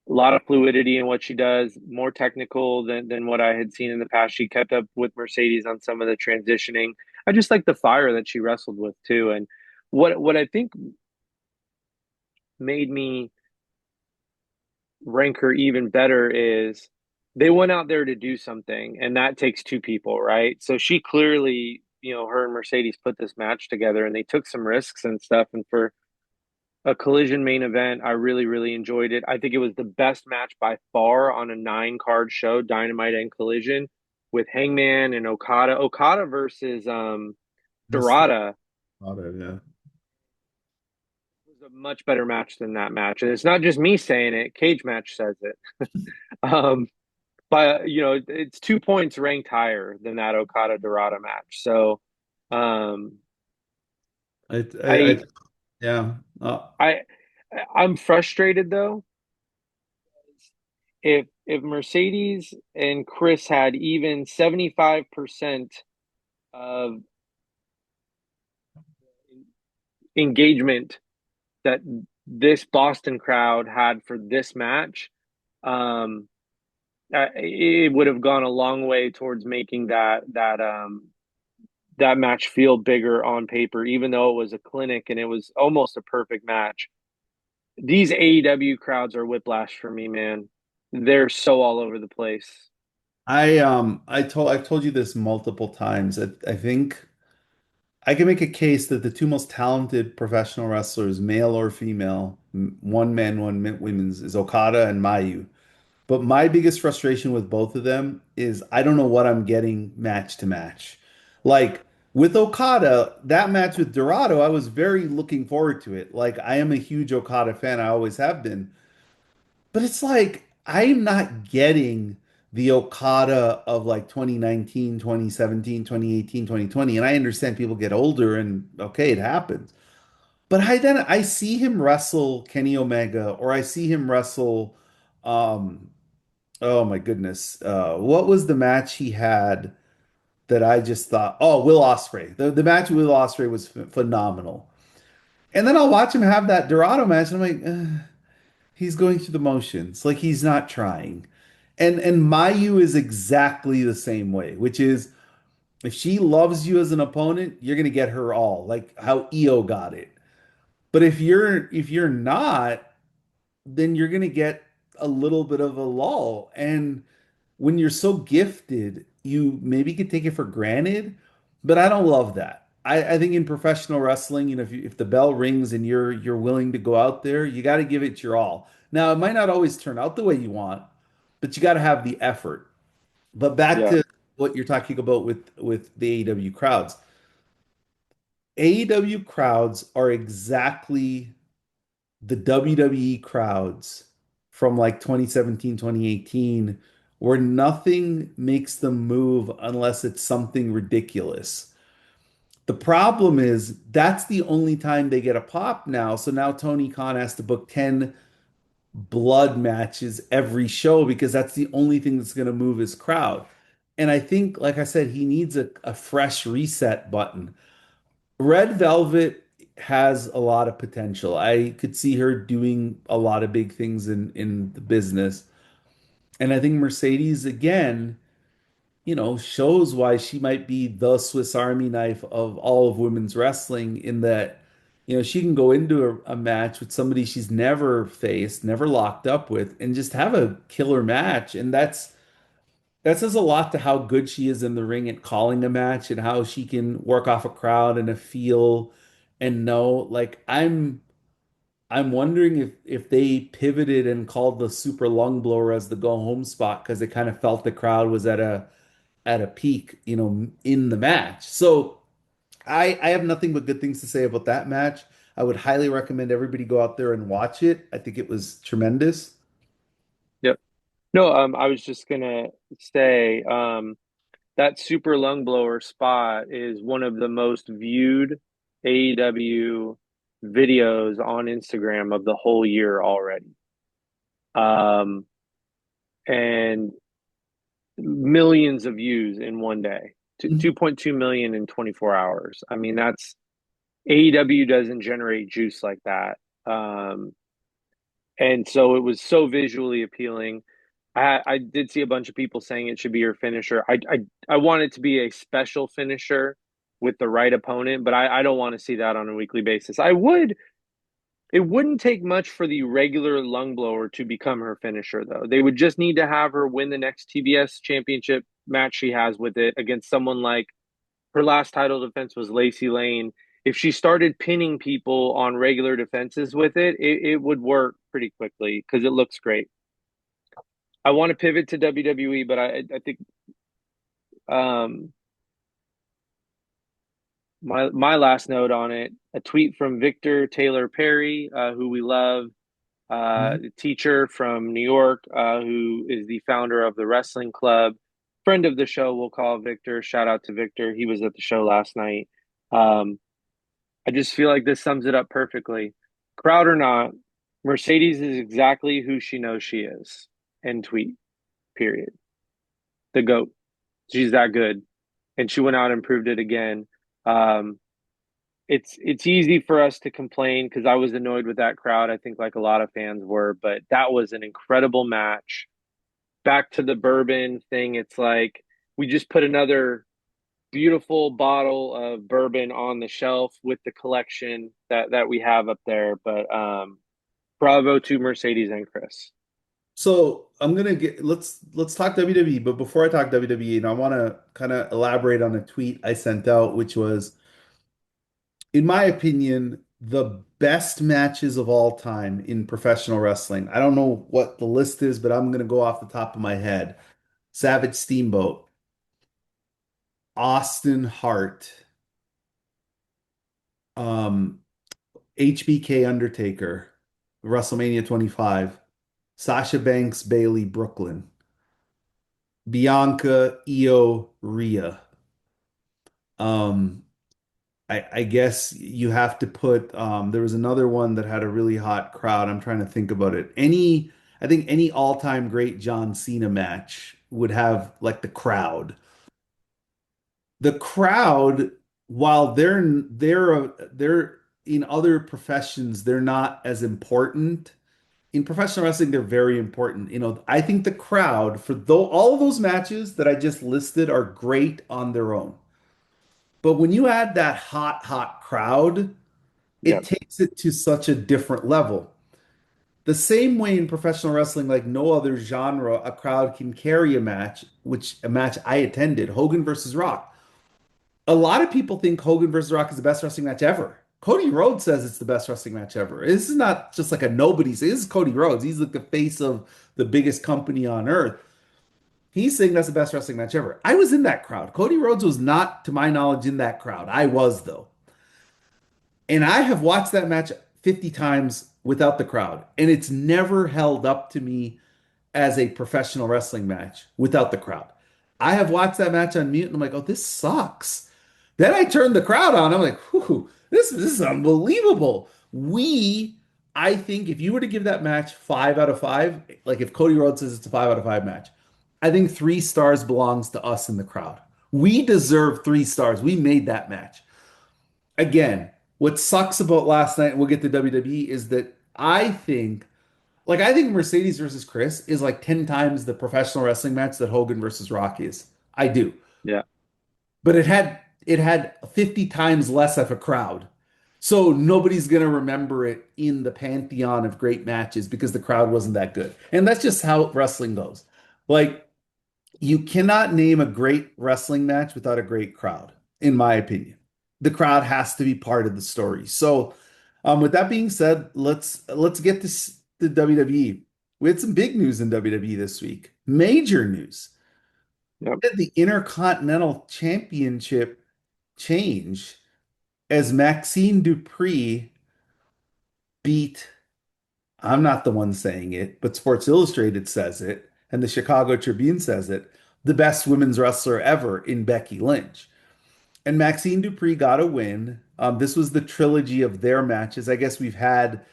a lot of fluidity in what she does, more technical than what I had seen in the past. She kept up with Mercedes on some of the transitioning. I just like the fire that she wrestled with too. And what I think made me rank her even better is they went out there to do something, and that takes two people, right? So she clearly, her and Mercedes put this match together and they took some risks and stuff. And for a collision main event, I really, really enjoyed it. I think it was the best match by far on a 9 card show, Dynamite and Collision, with Hangman and Okada. Okada versus This Dorada yeah. was a much better match than that match. And it's not just me saying it, Cage Match says it. Um, but it's 2 points ranked higher than that Okada Dorada match. So um, I I yeah. I I'm frustrated though. If Mercedes and Kris had even 75% of engagement that this Boston crowd had for this match, um, it would have gone a long way towards making that match feel bigger on paper, even though it was a clinic and it was almost a perfect match. These AEW crowds are whiplash for me, man. They're so all over the place. I've told you this multiple times. I think I can make a case that the two most talented professional wrestlers, male or female, one man, women's, is Okada and Mayu. But my biggest frustration with both of them is I don't know what I'm getting match to match. Like with Okada, that match with Dorado, I was very looking forward to it. Like I am a huge Okada fan, I always have been. But it's like I'm not getting the Okada of like 2019, 2017, 2018, 2020. And I understand people get older and okay, it happens. But I see him wrestle Kenny Omega or I see him wrestle um oh my goodness. What was the match he had that I just thought, oh, Will Ospreay. The match with Will Ospreay was phenomenal. And then I'll watch him have that Dorado match and I'm like, he's going through the motions. Like he's not trying. And Mayu is exactly the same way, which is if she loves you as an opponent, you're gonna get her all, like how Io got it. But if you're not, then you're gonna get a little bit of a lull. And when you're so gifted, you maybe could take it for granted, but I don't love that. I think in professional wrestling, if the bell rings and you're willing to go out there, you got to give it your all. Now, it might not always turn out the way you want, but you got to have the effort. But back Yeah, to what you're talking about with the AEW crowds. AEW crowds are exactly the WWE crowds from like 2017, 2018, where nothing makes them move unless it's something ridiculous. The problem is that's the only time they get a pop now. So now Tony Khan has to book 10 blood matches every show because that's the only thing that's going to move his crowd. And I think, like I said, he needs a fresh reset button. Red Velvet has a lot of potential. I could see her doing a lot of big things in the business. And I think Mercedes again, shows why she might be the Swiss Army knife of all of women's wrestling in that, she can go into a match with somebody she's never faced, never locked up with, and just have a killer match. And that says a lot to how good she is in the ring at calling a match and how she can work off a crowd and a feel and know. Like I'm wondering if they pivoted and called the super lung blower as the go home spot because they kind of felt the crowd was at a peak, in the match. So I have nothing but good things to say about that match. I would highly recommend everybody go out there and watch it. I think it was tremendous. Yep. No, I was just gonna say, that super lung blower spot is one of the most viewed AEW videos on Instagram of the whole year already. Um, and millions of views in one day. 2.2 million in 24 hours. I mean, that's AEW doesn't generate juice like that. Um, and so it was so visually appealing. I did see a bunch of people saying it should be your finisher. I want it to be a special finisher with the right opponent, but I don't want to see that on a weekly basis. It wouldn't take much for the regular lung blower to become her finisher, though. They would just need to have her win the next TBS championship match she has with it against someone like her last title defense was Lacey Lane. If she started pinning people on regular defenses with it would work pretty quickly because it looks great. I want to pivot to WWE, but I think um, my last note on it, a tweet from Victor Taylor Perry, who we love, Mhm. teacher from New York, who is the founder of the wrestling club, friend of the show. We'll call Victor. Shout out to Victor. He was at the show last night. Um, I just feel like this sums it up perfectly. Crowd or not, Mercedes is exactly who she knows she is. End tweet. Period. The GOAT. She's that good. And she went out and proved it again. Um, it's easy for us to complain because I was annoyed with that crowd. I think like a lot of fans were, but that was an incredible match. Back to the bourbon thing, it's like we just put another beautiful bottle of bourbon on the shelf with the collection that we have up there. But bravo to Mercedes and Kris. So I'm gonna get let's talk WWE, but before I talk WWE, and I want to kind of elaborate on a tweet I sent out, which was, in my opinion, the best matches of all time in professional wrestling. I don't know what the list is, but I'm gonna go off the top of my head. Savage Steamboat, Austin Hart, um, HBK Undertaker, WrestleMania 25, Sasha Banks Bailey Brooklyn, Bianca Io Rhea. Um, I guess you have to put there was another one that had a really hot crowd. I'm trying to think about it. I think any all-time great John Cena match would have like the crowd. The crowd, while they're in other professions, they're not as important. In professional wrestling, they're very important. I think the crowd for though all of those matches that I just listed are great on their own. But when you add that hot, hot crowd, it Yep. takes it to such a different level. The same way in professional wrestling, like no other genre, a crowd can carry a match, which a match I attended, Hogan versus Rock. A lot of people think Hogan versus Rock is the best wrestling match ever. Cody Rhodes says it's the best wrestling match ever. This is not just like a nobody's. This is Cody Rhodes. He's like the face of the biggest company on earth. He's saying that's the best wrestling match ever. I was in that crowd. Cody Rhodes was not, to my knowledge, in that crowd. I was, though. And I have watched that match 50 times without the crowd, and it's never held up to me as a professional wrestling match without the crowd. I have watched that match on mute, and I'm like, oh, this sucks. Then I turned the crowd on. I'm like, whew, this is unbelievable. I think if you were to give that match 5 out of 5, like if Cody Rhodes says it's a 5 out of 5 match, I think 3 stars belongs to us in the crowd. We deserve 3 stars. We made that match. Again, What sucks about last night, we'll get to WWE, is that I think Mercedes versus Chris is like 10 times the professional wrestling match that Hogan versus Rock is. I do. Yeah. But it had 50 times less of a crowd. So nobody's gonna remember it in the pantheon of great matches because the crowd wasn't that good. And that's just how wrestling goes. Like you cannot name a great wrestling match without a great crowd, in my opinion. The crowd has to be part of the story. So, with that being said, let's get this to WWE. We had some big news in WWE this week. Major news. Yep. The Intercontinental Championship change as Maxine Dupree beat, I'm not the one saying it, but Sports Illustrated says it, and the Chicago Tribune says it, the best women's wrestler ever in Becky Lynch. And Maxine Dupree got a win. This was the trilogy of their matches. I guess we've had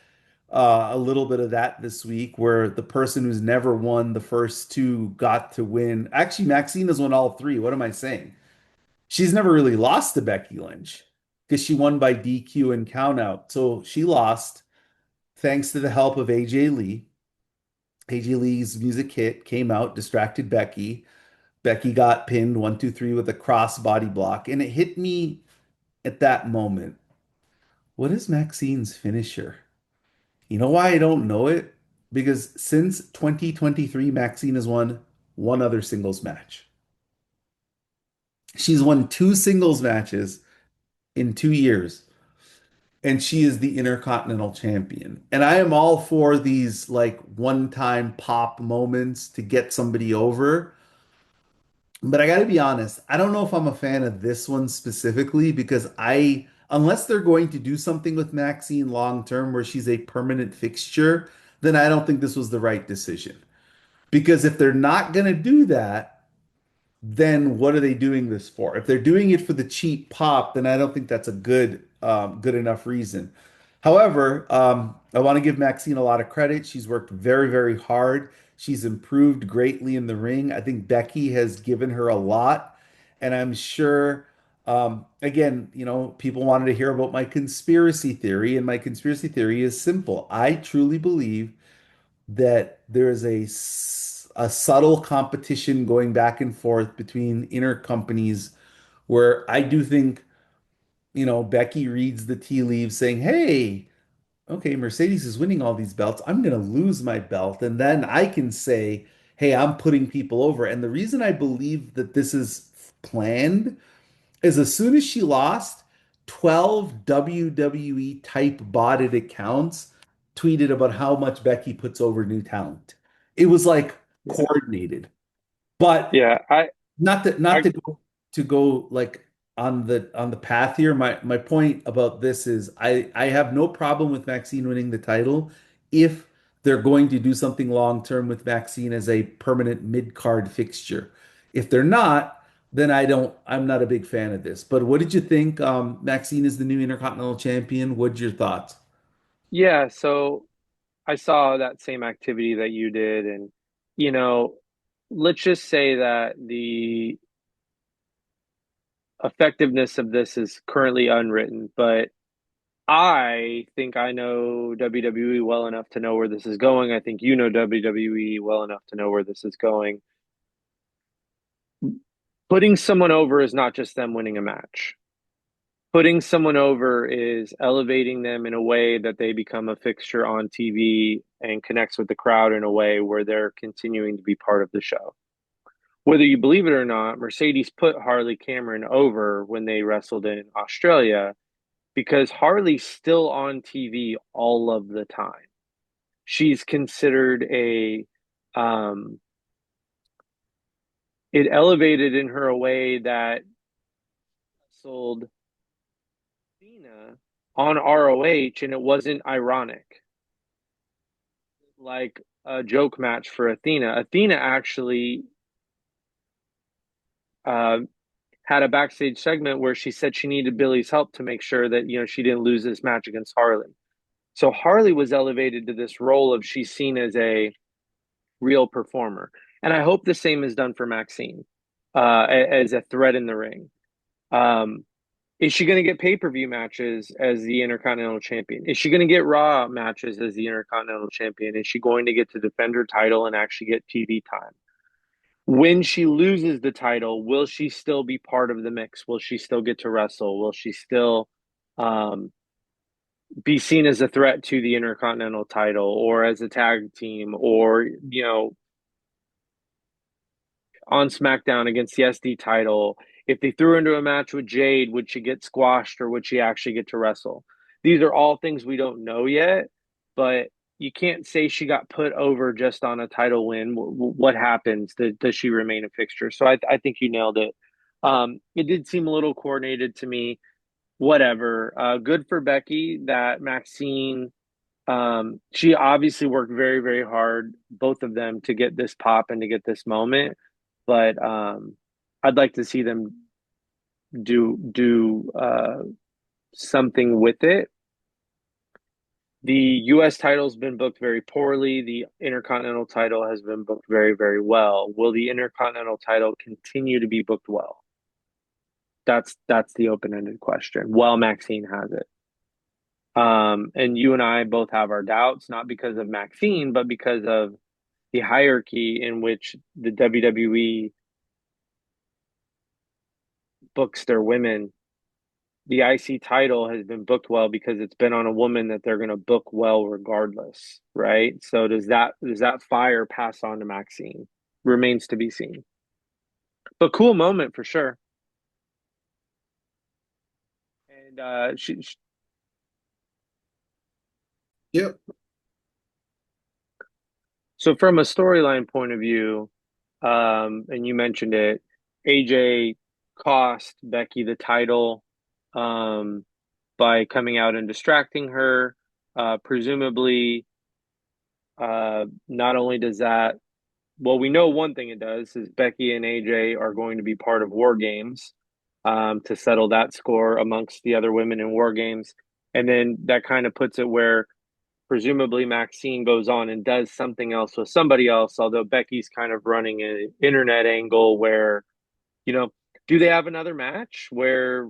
a little bit of that this week where the person who's never won the first two got to win. Actually, Maxine has won all three. What am I saying? She's never really lost to Becky Lynch because she won by DQ and countout. So she lost thanks to the help of AJ Lee. AJ Lee's music hit came out, distracted Becky. Becky got pinned 1, 2, 3 with a cross body block. And it hit me at that moment. What is Maxine's finisher? You know why I don't know it? Because since 2023, Maxine has won one other singles match. She's won two singles matches in 2 years, and she is the Intercontinental Champion. And I am all for these like one-time pop moments to get somebody over. But I got to be honest, I don't know if I'm a fan of this one specifically because unless they're going to do something with Maxine long term where she's a permanent fixture, then I don't think this was the right decision. Because if they're not going to do that, then what are they doing this for? If they're doing it for the cheap pop, then I don't think that's a good enough reason. However, I want to give Maxine a lot of credit. She's worked very, very hard. She's improved greatly in the ring. I think Becky has given her a lot, and I'm sure. Again, people wanted to hear about my conspiracy theory, and my conspiracy theory is simple. I truly believe that there is a subtle competition going back and forth between inner companies where I do think, Becky reads the tea leaves saying, hey, okay, Mercedes is winning all these belts. I'm going to lose my belt. And then I can say, hey, I'm putting people over. And the reason I believe that this is planned is as soon as she lost, 12 WWE type botted accounts tweeted about how much Becky puts over new talent. It was like Yeah. coordinated. But Yeah. not I, to go like on the path here. My point about this is I have no problem with Maxine winning the title if they're going to do something long term with Maxine as a permanent mid-card fixture. If they're not, then I'm not a big fan of this. But what did you think? Maxine is the new Intercontinental Champion. What's your thoughts? yeah. So I saw that same activity that you did. And, you know, let's just say that the effectiveness of this is currently unwritten, but I think I know WWE well enough to know where this is going. I think you know WWE well enough to know where this is going. Putting someone over is not just them winning a match. Putting someone over is elevating them in a way that they become a fixture on TV and connects with the crowd in a way where they're continuing to be part of the show. Whether you believe it or not, Mercedes put Harley Cameron over when they wrestled in Australia because Harley's still on TV all of the time. She's considered um, it elevated in her a way that sold Athena on ROH and it wasn't ironic. Like a joke match for Athena. Athena actually uh, had a backstage segment where she said she needed Billy's help to make sure that she didn't lose this match against Harley. So Harley was elevated to this role of she's seen as a real performer, and I hope the same is done for Maxine as a threat in the ring. Um, Is she going to get pay-per-view matches as the Intercontinental Champion? Is she going to get Raw matches as the Intercontinental Champion? Is she going to get to defend her title and actually get TV time? When she loses the title, will she still be part of the mix? Will she still get to wrestle? Will she still um, be seen as a threat to the Intercontinental title or as a tag team or, on SmackDown against the SD title? If they threw her into a match with Jade, would she get squashed or would she actually get to wrestle? These are all things we don't know yet, but you can't say she got put over just on a title win. What happens? Does she remain a fixture? So I think you nailed it. It did seem a little coordinated to me. Whatever. Good for Becky that Maxine. She obviously worked very, very hard, both of them, to get this pop and to get this moment. But I'd like to see them do something with it. The U.S. title's been booked very poorly. The Intercontinental title has been booked very, very well. Will the Intercontinental title continue to be booked well? That's the open-ended question. Well, Maxine has it. And you and I both have our doubts, not because of Maxine, but because of the hierarchy in which the WWE books their women. The IC title has been booked well because it's been on a woman that they're going to book well regardless, right? So does that fire pass on to Maxine? Remains to be seen. But cool moment for sure. And Yep. so from a storyline point of view, and you mentioned it, AJ cost Becky the title um, by coming out and distracting her. Presumably, not only does that, well, we know one thing it does is Becky and AJ are going to be part of War Games to settle that score amongst the other women in War Games. And then that kind of puts it where presumably Maxine goes on and does something else with somebody else, although Becky's kind of running an internet angle where, you know, do they have another match where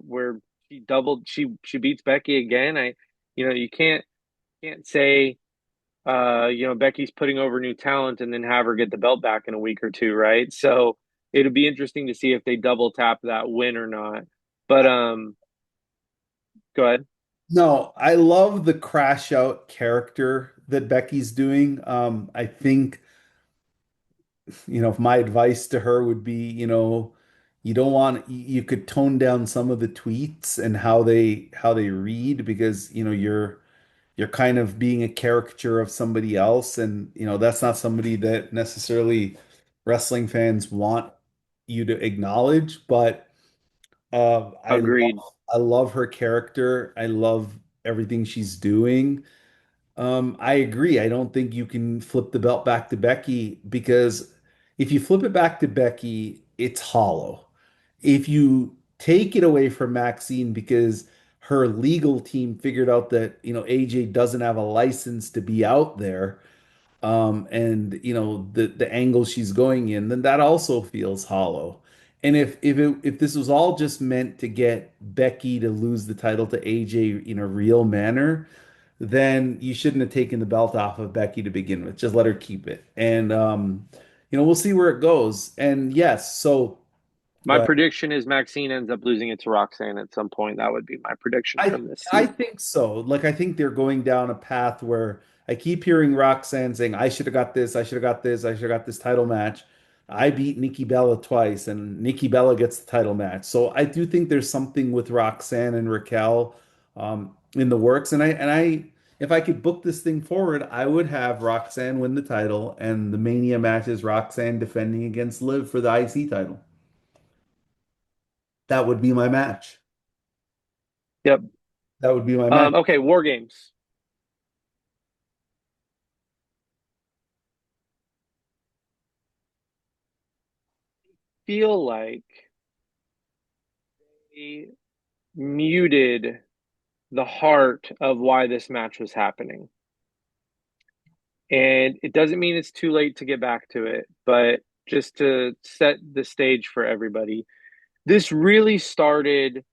she beats Becky again? You can't say Becky's putting over new talent and then have her get the belt back in a week or two, right? So it'll be interesting to see if they double tap that win or not. But go ahead. No, I love the crash out character that Becky's doing. I think, my advice to her would be, you don't want you could tone down some of the tweets and how they read because, you're kind of being a caricature of somebody else and, that's not somebody that necessarily wrestling fans want you to acknowledge, but Agreed. I love her character. I love everything she's doing. I agree. I don't think you can flip the belt back to Becky because if you flip it back to Becky, it's hollow. If you take it away from Maxine because her legal team figured out that, AJ doesn't have a license to be out there, and the angle she's going in, then that also feels hollow. And if this was all just meant to get Becky to lose the title to AJ in a real manner, then you shouldn't have taken the belt off of Becky to begin with. Just let her keep it. And we'll see where it goes. And yes, so My prediction is Maxine ends up losing it to Roxanne at some point. That would be my prediction I from this I season. think so. Like I think they're going down a path where I keep hearing Roxanne saying, I should have got this, I should have got this, I should have got this title match. I beat Nikki Bella twice, and Nikki Bella gets the title match. So I do think there's something with Roxanne and Raquel in the works. And I if I could book this thing forward, I would have Roxanne win the title, and the Mania match is Roxanne defending against Liv for the IC title. That would be my match. Yep. That would be my match. Okay, War Games. Feel like they muted the heart of why this match was happening. And it doesn't mean it's too late to get back to it, but just to set the stage for everybody, this really started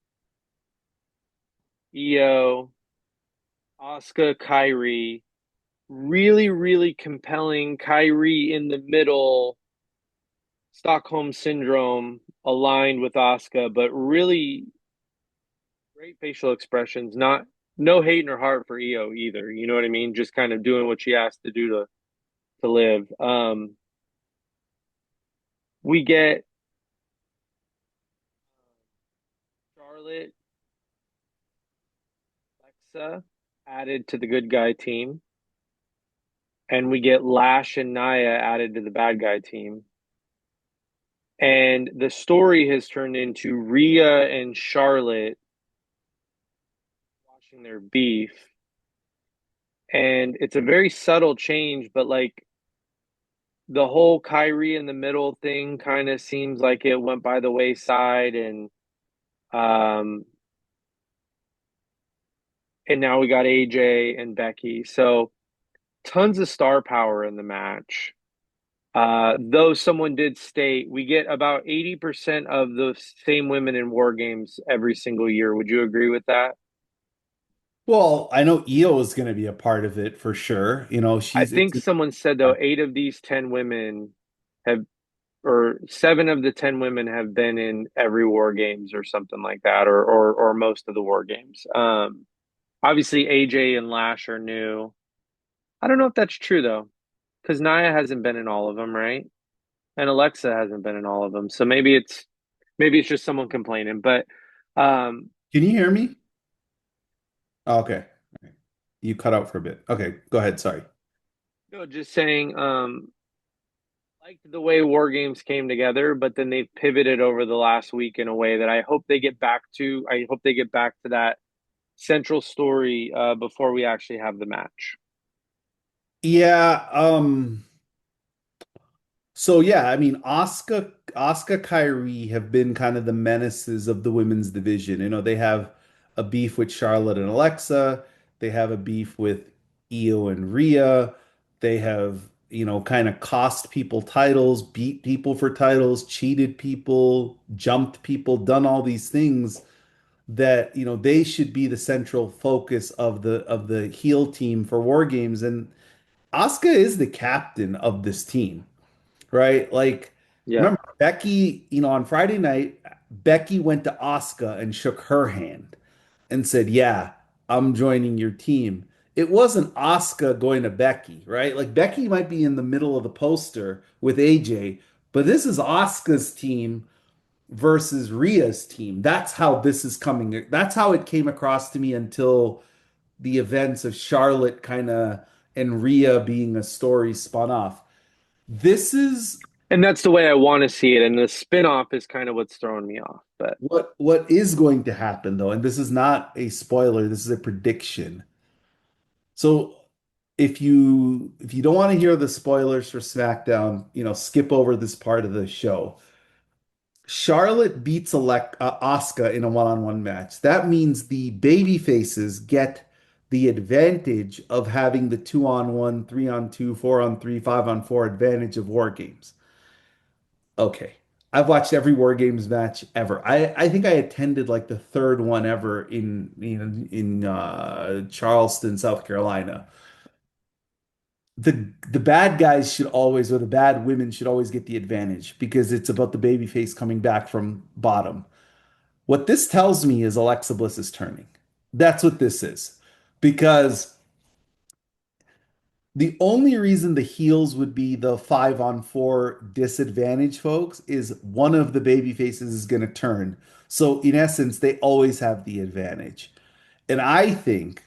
Io, Asuka, Kyrie. Really, really compelling. Kyrie in the middle, Stockholm syndrome aligned with Asuka, but really great facial expressions. Not no hate in her heart for Io either. You know what I mean? Just kind of doing what she has to do to live. We get Charlotte, Alexa added to the good guy team, and we get Lash and Nia added to the bad guy team. And the story has turned into Rhea and Charlotte watching their beef. And it's a very subtle change, but like the whole Kyrie in the middle thing kind of seems like it went by the wayside, um and now we got AJ and Becky. So tons of star power in the match. Though someone did state we get about 80% of the same women in war games every single year. Would you agree with that? Well, I know Io is going to be a part of it for sure. You know, I she's it's think someone said though 8 of these 10 women have, or 7 of the 10 women have been in every war games or something like that, or most of the war games. Obviously AJ and Lash are new. I don't know if that's true though, because Nia hasn't been in all of them, right? And Alexa hasn't been in all of them. So maybe it's just someone complaining. But um Can you hear me? Oh, okay. You cut out for a bit. Okay, go ahead. Sorry. no, just saying, liked the way war games came together, but then they've pivoted over the last week in a way that I hope they get back to. I hope they get back to that central story before we actually have the match. Yeah, so yeah, I mean, Asuka, Kyrie have been kind of the menaces of the women's division. You know, they have a beef with Charlotte and Alexa. They have a beef with Io and Rhea. They have, you know, kind of cost people titles, beat people for titles, cheated people, jumped people, done all these things that, you know, they should be the central focus of the heel team for War Games. And Asuka is the captain of this team, right? Like, Yeah. remember Becky, you know, on Friday night, Becky went to Asuka and shook her hand and said, "Yeah, I'm joining your team." It wasn't Asuka going to Becky, right? Like Becky might be in the middle of the poster with AJ, but this is Asuka's team versus Rhea's team. That's how this is coming. That's how it came across to me until the events of Charlotte kind of and Rhea being a story spun off. This is And that's the way I want to see it. And the spinoff is kind of what's throwing me off. But what is going to happen though, and this is not a spoiler, this is a prediction. So if you don't want to hear the spoilers for SmackDown, you know, skip over this part of the show. Charlotte beats Asuka in a one-on-one match. That means the baby faces get the advantage of having the 2-on-1, 3-on-2, 4-on-3, 5-on-4 advantage of War Games. Okay. I've watched every War Games match ever. I think I attended like the third one ever in Charleston, South Carolina. The bad guys should always, or the bad women should always get the advantage because it's about the baby face coming back from bottom. What this tells me is Alexa Bliss is turning. That's what this is. Because the only reason the heels would be the 5-on-4 disadvantage, folks, is one of the baby faces is going to turn. So, in essence, they always have the advantage. And I think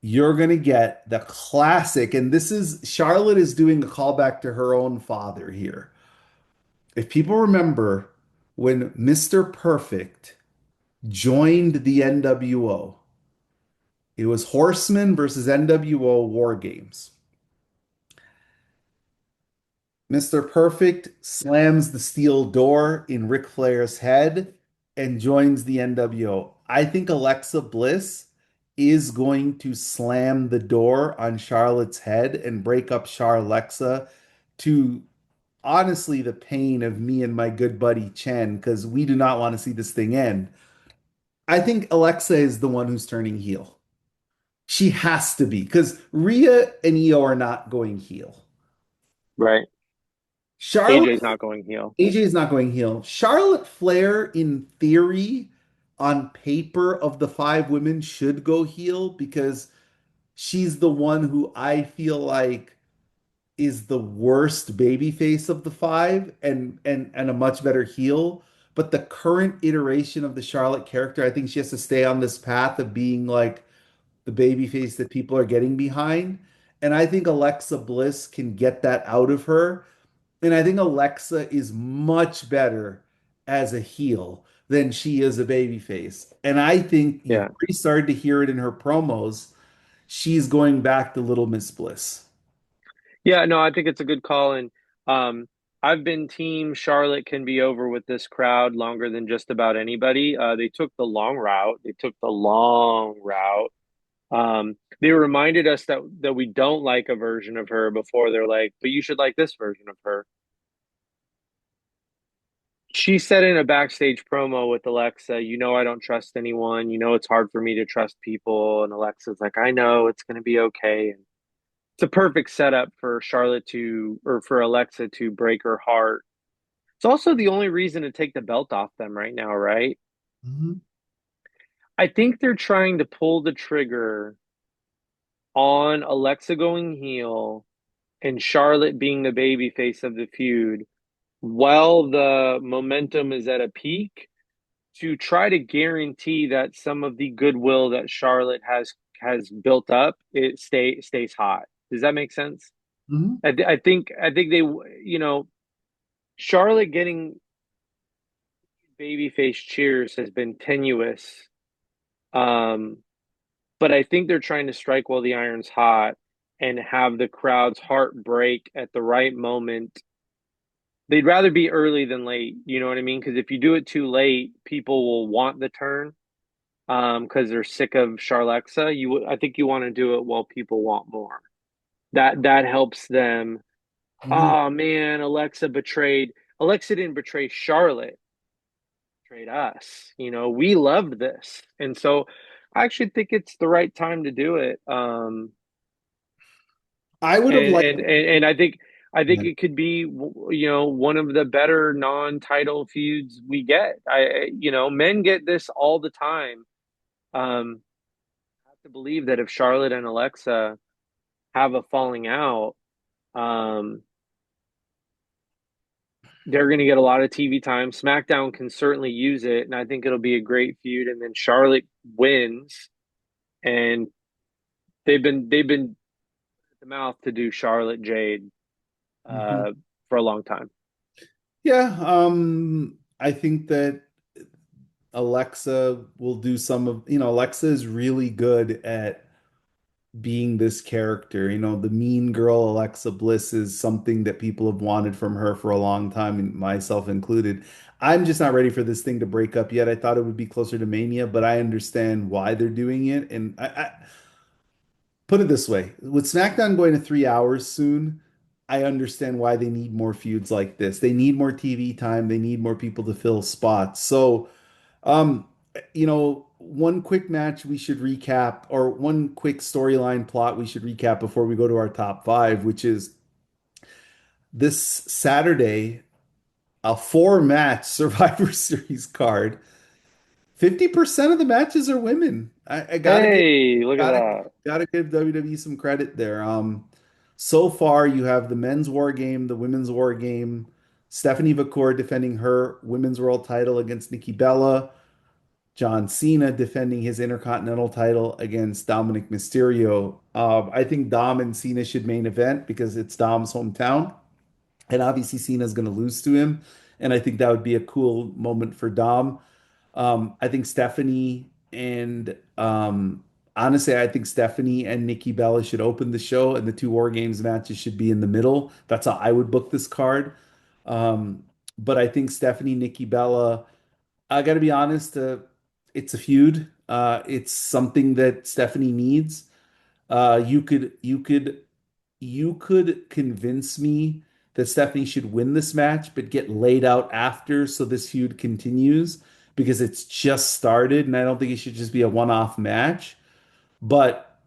you're going to get the classic, and this is Charlotte is doing a callback to her own father here. If people remember when Mr. Perfect joined the NWO, it was Horsemen versus NWO War Games. Mr. Perfect slams the steel door in Ric Flair's head and joins the NWO. I think Alexa Bliss is going to slam the door on Charlotte's head and break up Charlexa to honestly the pain of me and my good buddy Chen because we do not want to see this thing end. I think Alexa is the one who's turning heel. She has to be because Rhea and Io are not going heel. Right. Charlotte, AJ's not going heel. AJ is not going heel. Charlotte Flair, in theory, on paper of the five women, should go heel because she's the one who I feel like is the worst babyface of the five and a much better heel. But the current iteration of the Charlotte character, I think she has to stay on this path of being like the babyface that people are getting behind. And I think Alexa Bliss can get that out of her. And I think Alexa is much better as a heel than she is a babyface. And I think you've Yeah. already started to hear it in her promos. She's going back to Little Miss Bliss. Yeah, no, I think it's a good call. And um, I've been team Charlotte can be over with this crowd longer than just about anybody. They took the long route. They took the long route. They reminded us that we don't like a version of her before they're like, but you should like this version of her. She said in a backstage promo with Alexa, you know, I don't trust anyone. You know, it's hard for me to trust people. And Alexa's like, I know it's going to be okay. And it's a perfect setup for Charlotte to, or for Alexa to break her heart. It's also the only reason to take the belt off them right now, right? Mhm. I think they're trying to pull the trigger on Alexa going heel and Charlotte being the baby face of the feud while the momentum is at a peak to try to guarantee that some of the goodwill that Charlotte has built up stays hot. Does that make sense? Mhm. I think they Charlotte getting babyface cheers has been tenuous. Um, but I think they're trying to strike while the iron's hot and have the crowd's heart break at the right moment. They'd rather be early than late, you know what I mean? Because if you do it too late, people will want the turn because they're sick of Charlexa. I think you want to do it while people want more. That helps them. Mhm. Oh man, Alexa betrayed. Alexa didn't betray Charlotte, betrayed us. You know, we loved this, and so I actually think it's the right time to do it. I would have liked, And I think yeah. it could be one of the better non-title feuds we get. Men get this all the time. I have to believe that if Charlotte and Alexa have a falling out, um, they're going to get a lot of TV time. SmackDown can certainly use it, and I think it'll be a great feud. And then Charlotte wins, and they've been at the mouth to do Charlotte Jade Mhm. uh, for a long time. Yeah, I think that Alexa will do some of, Alexa is really good at being this character. The mean girl Alexa Bliss is something that people have wanted from her for a long time, and myself included. I'm just not ready for this thing to break up yet. I thought it would be closer to Mania, but I understand why they're doing it. And I put it this way, with SmackDown going to 3 hours soon, I understand why they need more feuds like this. They need more TV time. They need more people to fill spots. So, um, one quick match we should recap, or one quick storyline plot we should recap before we go to our top five, which is this Saturday, a four-match Survivor Series card. 50% of the matches are women. I gotta give Hey, look at gotta that. gotta give WWE some credit there. So far you have the men's war game, the women's war game, Stephanie McCourt defending her women's world title against Nikki Bella. John Cena defending his Intercontinental title against Dominic Mysterio. I think Dom and Cena should main event because it's Dom's hometown, and obviously Cena's going to lose to him, and I think that would be a cool moment for Dom. I think Stephanie and honestly, I think Stephanie and Nikki Bella should open the show, and the two War Games matches should be in the middle. That's how I would book this card. Um, but I think Stephanie, Nikki Bella. I got to be honest, it's a feud. It's something that Stephanie needs. You could convince me that Stephanie should win this match, but get laid out after, so this feud continues. because it's just started, and I don't think it should just be a one-off match. But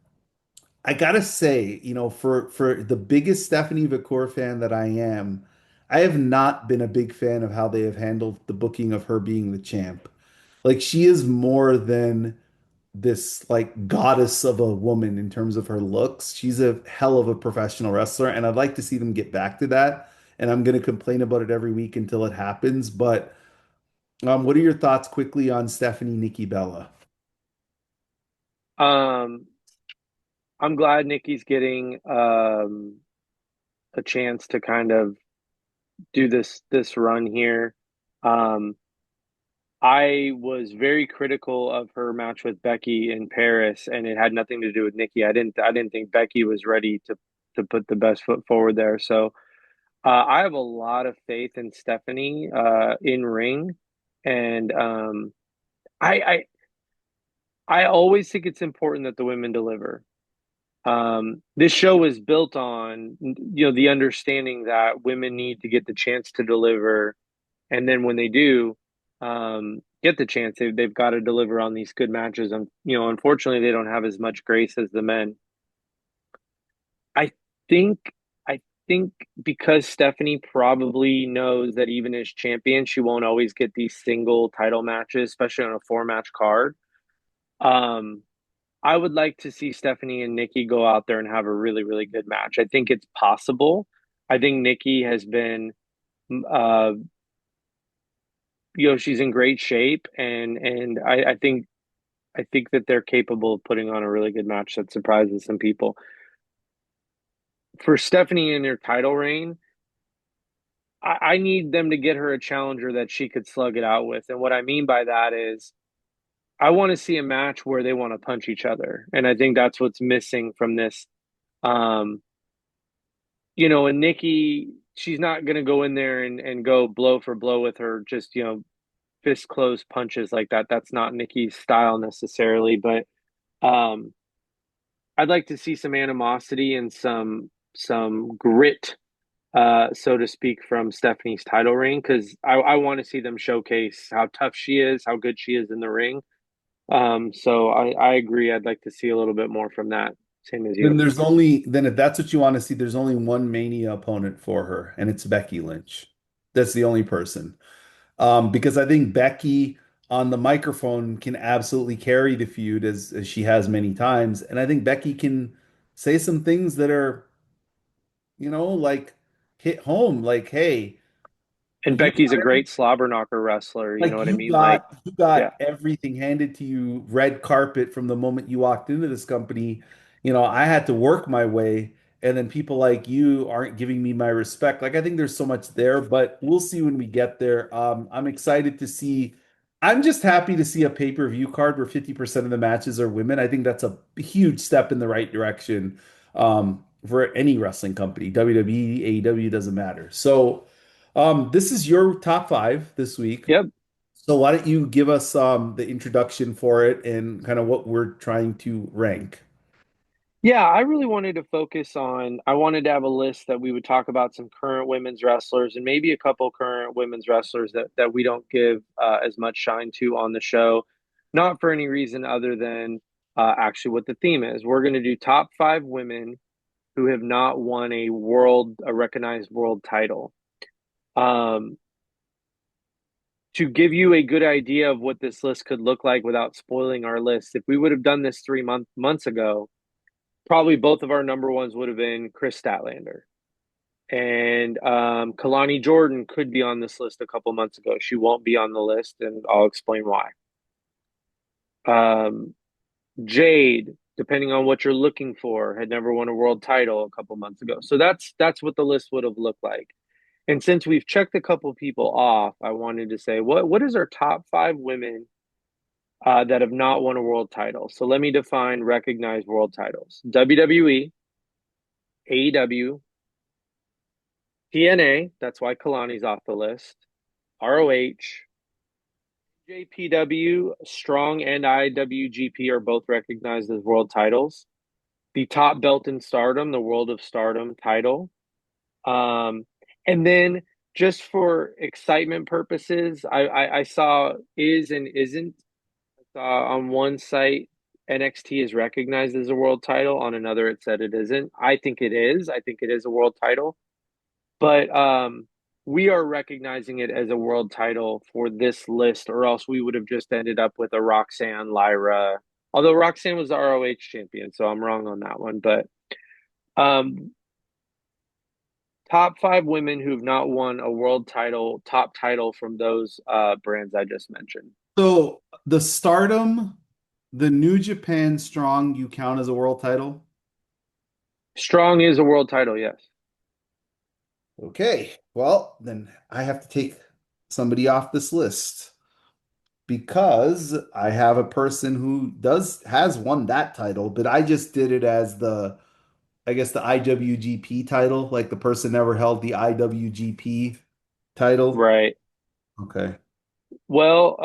I gotta say, for the biggest Stephanie Vicor fan that I am, I have not been a big fan of how they have handled the booking of her being the champ. Like she is more than this like goddess of a woman in terms of her looks. She's a hell of a professional wrestler, and I'd like to see them get back to that. And I'm going to complain about it every week until it happens. But what are your thoughts quickly on Stephanie Nikki Bella? Um, I'm glad Nikki's getting a chance to kind of do this run here. Um, I was very critical of her match with Becky in Paris, and it had nothing to do with Nikki. I didn't think Becky was ready to put the best foot forward there. So I have a lot of faith in Stephanie in ring, and I, I I always think it's important that the women deliver. This show is built on the understanding that women need to get the chance to deliver, and then when they do get the chance, they've got to deliver on these good matches. And unfortunately, they don't have as much grace as the men. I think I think because Stephanie probably knows that even as champion, she won't always get these single title matches, especially on a four-match card. Um, I would like to see Stephanie and Nikki go out there and have a really, really good match. I think it's possible. I think Nikki has been, uh, she's in great shape, and I think that they're capable of putting on a really good match that surprises some people. For Stephanie in her title reign, I need them to get her a challenger that she could slug it out with. And what I mean by that is I want to see a match where they want to punch each other. And I think that's what's missing from this. Um, and Nikki, she's not going to go in there and go blow for blow with her, just, fist closed punches like that. That's not Nikki's style necessarily. But um, I'd like to see some animosity and some grit, so to speak, from Stephanie's title reign, because I want to see them showcase how tough she is, how good she is in the ring. So I agree. I'd like to see a little bit more from that. Same as you. Then if that's what you want to see, there's only one Mania opponent for her, and it's Becky Lynch. That's the only person. Because I think Becky on the microphone can absolutely carry the feud as she has many times. And I think Becky can say some things that are, like hit home, like, hey, And you Becky's a great slobber knocker wrestler. You know like what I mean? Like, you yeah. got everything handed to you, red carpet from the moment you walked into this company. I had to work my way, and then people like you aren't giving me my respect. Like I think there's so much there, but we'll see when we get there. I'm excited to see. I'm just happy to see a pay-per-view card where 50% of the matches are women. I think that's a huge step in the right direction for any wrestling company. WWE, AEW doesn't matter. So this is your top five this week. Yep. So why don't you give us the introduction for it and kind of what we're trying to rank? Yeah, I really wanted to focus on, I wanted to have a list that we would talk about some current women's wrestlers and maybe a couple current women's wrestlers that we don't give as much shine to on the show, not for any reason other than actually what the theme is. We're going to do top five women who have not won a recognized world title. Um, to give you a good idea of what this list could look like without spoiling our list, if we would have done this three months ago, probably both of our number ones would have been Kris Statlander. And Kalani Jordan could be on this list a couple months ago. She won't be on the list, and I'll explain why. Um, Jade, depending on what you're looking for, had never won a world title a couple months ago. So that's what the list would have looked like. And since we've checked a couple people off, I wanted to say what is our top five women that have not won a world title. So let me define recognized world titles: WWE, AEW, TNA, that's why Kalani's off the list, ROH, JPW, Strong, and IWGP are both recognized as world titles. The top belt in Stardom, the World of Stardom title. Um, and then just for excitement purposes, I saw is and isn't. On one site, NXT is recognized as a world title. On another, it said it isn't. I think it is. I think it is a world title. But we are recognizing it as a world title for this list, or else we would have just ended up with a Roxanne, Lyra. Although Roxanne was the ROH champion, so I'm wrong on that one. But um, top five women who've not won a world title, top title from those brands I just mentioned. So the Stardom, the New Japan Strong, you count as a world title? Strong is a world title, yes. Okay, well, then I have to take somebody off this list because I have a person who does has won that title, but I just did it as I guess the IWGP title, like the person never held the IWGP title. Right. Okay. Well,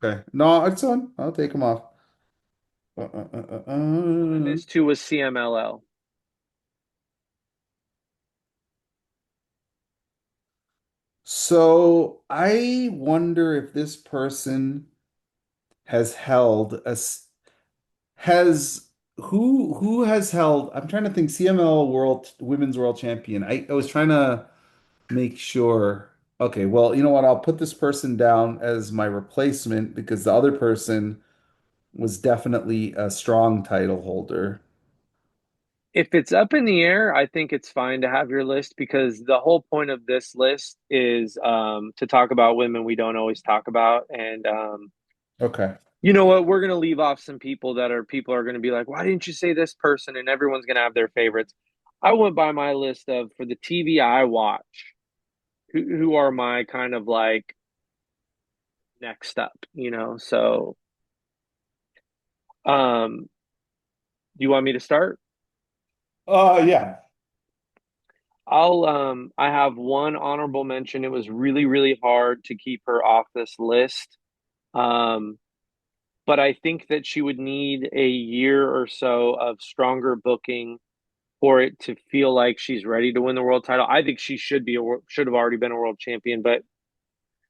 Okay. No, it's on. I'll take him off. well, then this too was CMLL. So I wonder if this person has held has who has held, I'm trying to think, CML World Women's World Champion. I was trying to make sure. Okay, well, you know what? I'll put this person down as my replacement because the other person was definitely a strong title holder. If it's up in the air, I think it's fine to have your list because the whole point of this list is to talk about women we don't always talk about. And Okay. you know what? We're going to leave off some people are going to be like, why didn't you say this person? And everyone's going to have their favorites. I went by my list of for the TV I watch, who are my kind of like next up, you know? So, do you want me to start? Yeah. I have one honorable mention. It was really, really hard to keep her off this list. Um, but I think that she would need a year or so of stronger booking for it to feel like she's ready to win the world title. I think she should have already been a world champion, but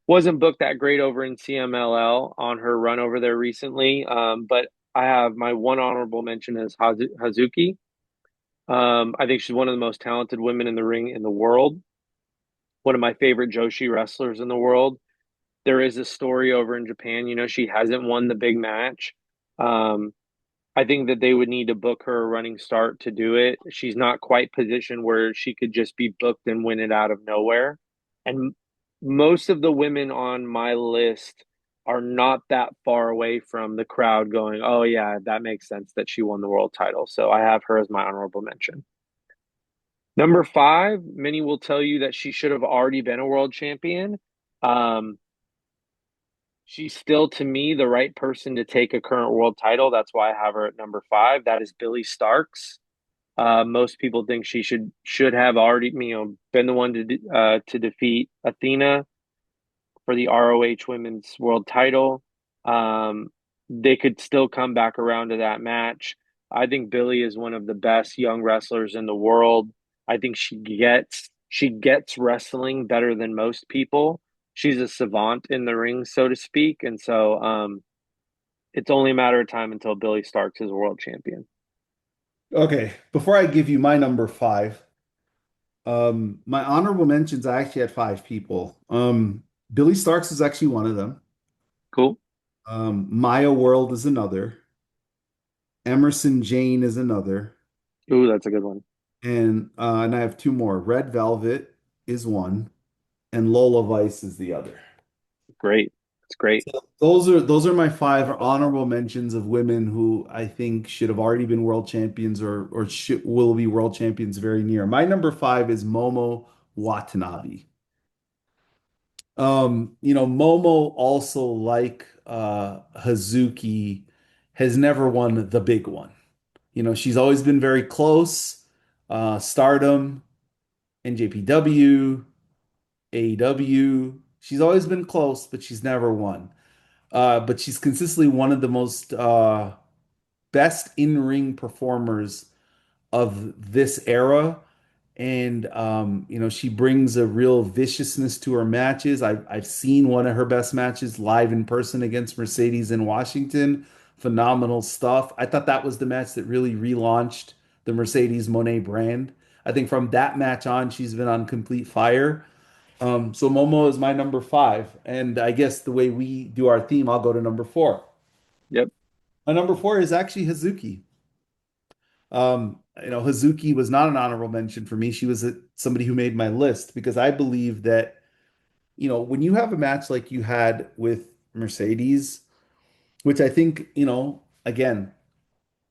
wasn't booked that great over in CMLL on her run over there recently. But I have my one honorable mention is Hazuki. I think she's one of the most talented women in the ring in the world. One of my favorite Joshi wrestlers in the world. There is a story over in Japan. You know, she hasn't won the big match. Um, I think that they would need to book her a running start to do it. She's not quite positioned where she could just be booked and win it out of nowhere. And most of the women on my list are not that far away from the crowd going, oh, yeah, that makes sense that she won the world title. So I have her as my honorable mention. Number five, many will tell you that she should have already been a world champion. Um, she's still, to me, the right person to take a current world title. That's why I have her at number five. That is Billy Starks. Most people think she should have already, been the one to defeat Athena for the ROH Women's World Title. Um, they could still come back around to that match. I think Billy is one of the best young wrestlers in the world. I think she gets wrestling better than most people. She's a savant in the ring, so to speak, and so it's only a matter of time until Billy Starks is a world champion. Okay. Before I give you my number five, my honorable mentions, I actually had five people. Billy Starks is actually one of them. Cool. Maya World is another. Emerson Jane is another. Ooh, that's a good one. And I have two more. Red Velvet is one, and Lola Vice is the other. Great. It's great. So those are my five honorable mentions of women who I think should have already been world champions or will be world champions very near. My number five is Momo Watanabe. Momo also like Hazuki has never won the big one. She's always been very close. Stardom, NJPW, AEW. She's always been close, but she's never won. But she's consistently one of the most best in-ring performers of this era. And she brings a real viciousness to her matches. I've seen one of her best matches live in person against Mercedes in Washington. Phenomenal stuff. I thought that was the match that really relaunched the Mercedes Moné brand. I think from that match on, she's been on complete fire. So Momo is my number five. And I guess the way we do our theme, I'll go to number four. Yep. My number four is actually Hazuki. Hazuki was not an honorable mention for me. She was somebody who made my list because I believe that, when you have a match like you had with Mercedes, which I think, again,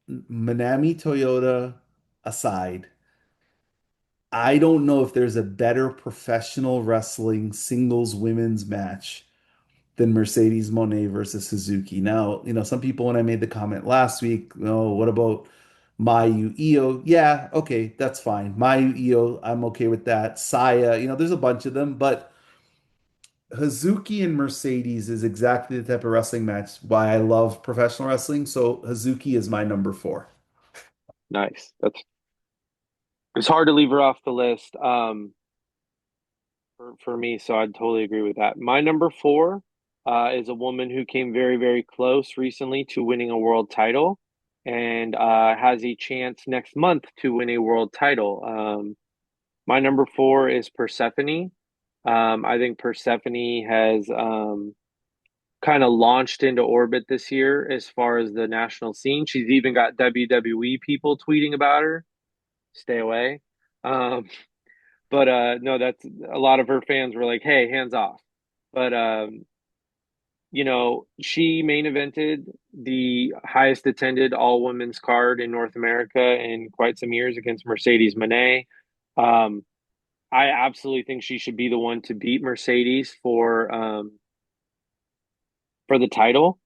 Manami Toyota aside, I don't know if there's a better professional wrestling singles women's match than Mercedes Moné versus Suzuki. Now, some people, when I made the comment last week, what about Mayu Io? Yeah, okay, that's fine. Mayu Io, I'm okay with that. Saya, there's a bunch of them, but Hazuki and Mercedes is exactly the type of wrestling match why I love professional wrestling. So Hazuki is my number four. Nice. That's it's hard to leave her off the list. For me, so I'd totally agree with that. My number four is a woman who came very, very close recently to winning a world title and has a chance next month to win a world title. My number four is Persephone. I think Persephone has kind of launched into orbit this year as far as the national scene. She's even got WWE people tweeting about her. Stay away. Um, but no, that's a lot of her fans were like, "Hey, hands off." But she main evented the highest attended all women's card in North America in quite some years against Mercedes Moné. Um, I absolutely think she should be the one to beat Mercedes for the title.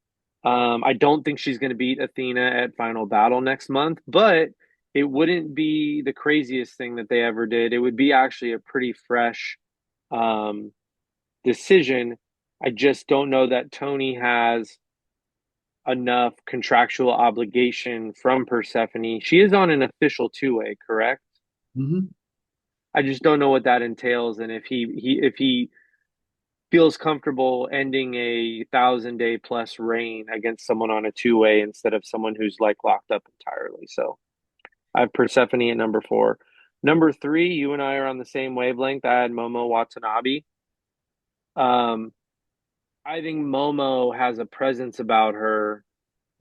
I don't think she's going to beat Athena at Final Battle next month, but it wouldn't be the craziest thing that they ever did. It would be actually a pretty fresh um, decision. I just don't know that Tony has enough contractual obligation from Persephone. She is on an official two-way, correct? Mhm. I just don't know what that entails, and if he feels comfortable ending a 1,000 day plus reign against someone on a two-way instead of someone who's like locked up entirely. So I have Persephone at number four. Number three, you and I are on the same wavelength. I had Momo Watanabe. Um, I think Momo has a presence about her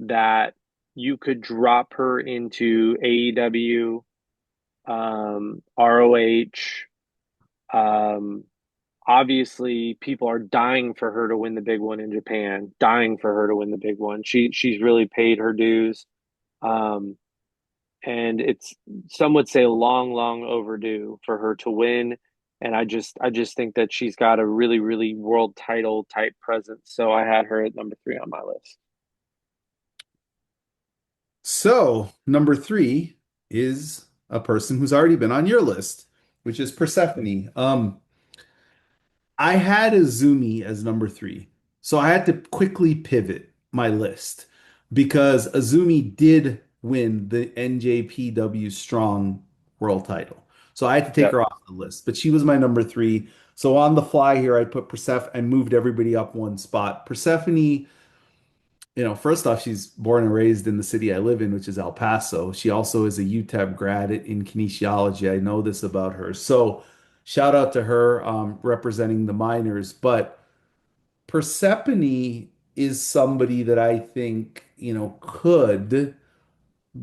that you could drop her into AEW, ROH. Um, Obviously, people are dying for her to win the big one in Japan, dying for her to win the big one. She's really paid her dues. Um, and it's some would say long, long overdue for her to win. And I just think that she's got a really, really world title type presence. So I had her at number three on my list. So number three is a person who's already been on your list, which is Persephone. I had Azumi as number three. So I had to quickly pivot my list because Azumi did win the NJPW Strong World title. So I had to take Yep. her off the list, but she was my number three. So on the fly here, I put Persephone and moved everybody up one spot. Persephone, first off, she's born and raised in the city I live in, which is El Paso. She also is a UTEP grad in kinesiology. I know this about her. So shout out to her representing the minors. But Persephone is somebody that I think, could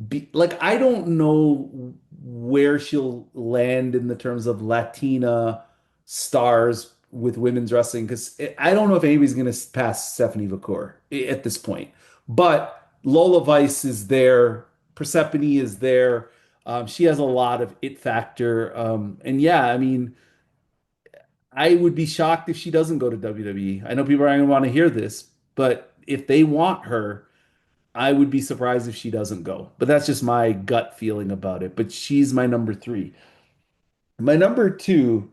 be like I don't know where she'll land in the terms of Latina stars with women's wrestling because I don't know if anybody's going to pass Stephanie Vacour at this point. But Lola Vice is there, Persephone is there. She has a lot of it factor, and yeah, I mean, I would be shocked if she doesn't go to WWE. I know people are going to want to hear this, but if they want her. I would be surprised if she doesn't go, but that's just my gut feeling about it. But she's my number three. My number two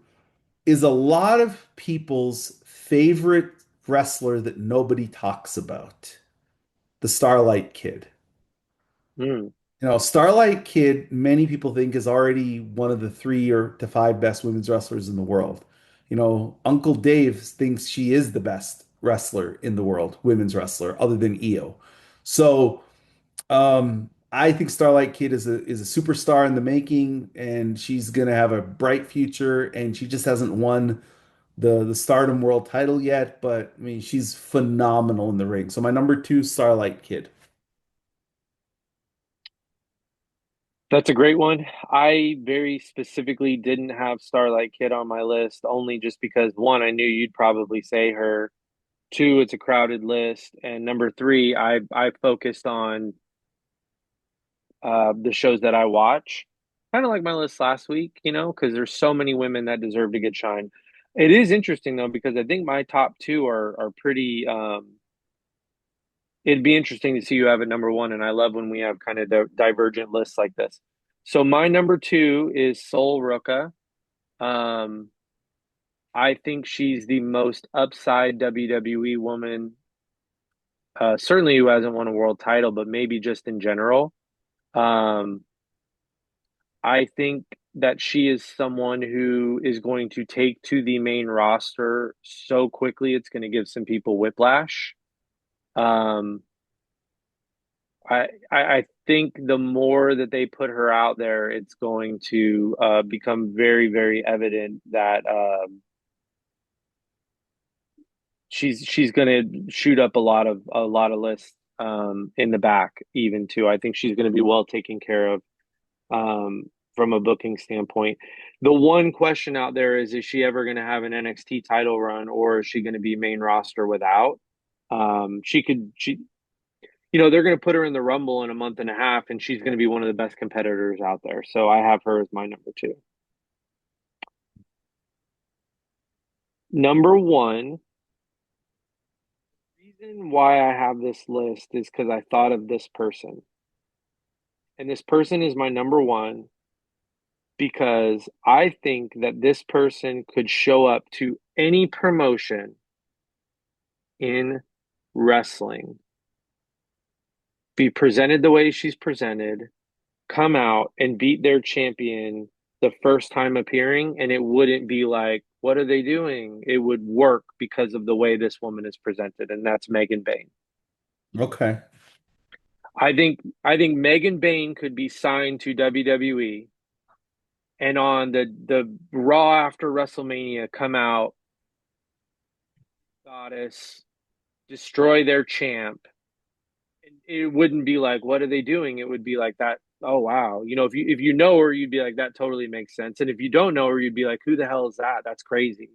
is a lot of people's favorite wrestler that nobody talks about, the Starlight Kid. Hmm. Starlight Kid, many people think is already one of the 3 or to 5 best women's wrestlers in the world. Uncle Dave thinks she is the best wrestler in the world, women's wrestler, other than Io. So, I think Starlight Kid is a superstar in the making, and she's gonna have a bright future. And she just hasn't won the Stardom World title yet, but I mean, she's phenomenal in the ring. So my number two, Starlight Kid. That's a great one. I very specifically didn't have Starlight Kid on my list only just because one, I knew you'd probably say her. Two, it's a crowded list, and number three, I focused on the shows that I watch, kind of like my list last week, because there's so many women that deserve to get shine. It is interesting though because I think my top two are pretty. It'd be interesting to see you have at number one, and I love when we have kind of divergent lists like this. So my number two is Sol Ruka. Um, I think she's the most upside WWE woman, certainly who hasn't won a world title, but maybe just in general. Um, I think that she is someone who is going to take to the main roster so quickly, it's going to give some people whiplash. Um, I think the more that they put her out there, it's going to become very, very evident that she's going to shoot up a lot of lists in the back even too. I think she's going to be well taken care of from a booking standpoint. The one question out there is she ever going to have an NXT title run, or is she going to be main roster without? They're going to put her in the Rumble in a month and a half, and she's going to be one of the best competitors out there. So I have her as my number two. Number one, reason why I have this list is because I thought of this person. And this person is my number one because I think that this person could show up to any promotion in wrestling, be presented the way she's presented, come out and beat their champion the first time appearing, and it wouldn't be like, what are they doing? It would work because of the way this woman is presented, and that's Megan Bayne. Okay. I think Megan Bayne could be signed to WWE and on the Raw after WrestleMania come out, goddess, destroy their champ. And it wouldn't be like, what are they doing? It would be like that. Oh wow, if you know her, you'd be like, that totally makes sense. And if you don't know her, you'd be like, who the hell is that? That's crazy.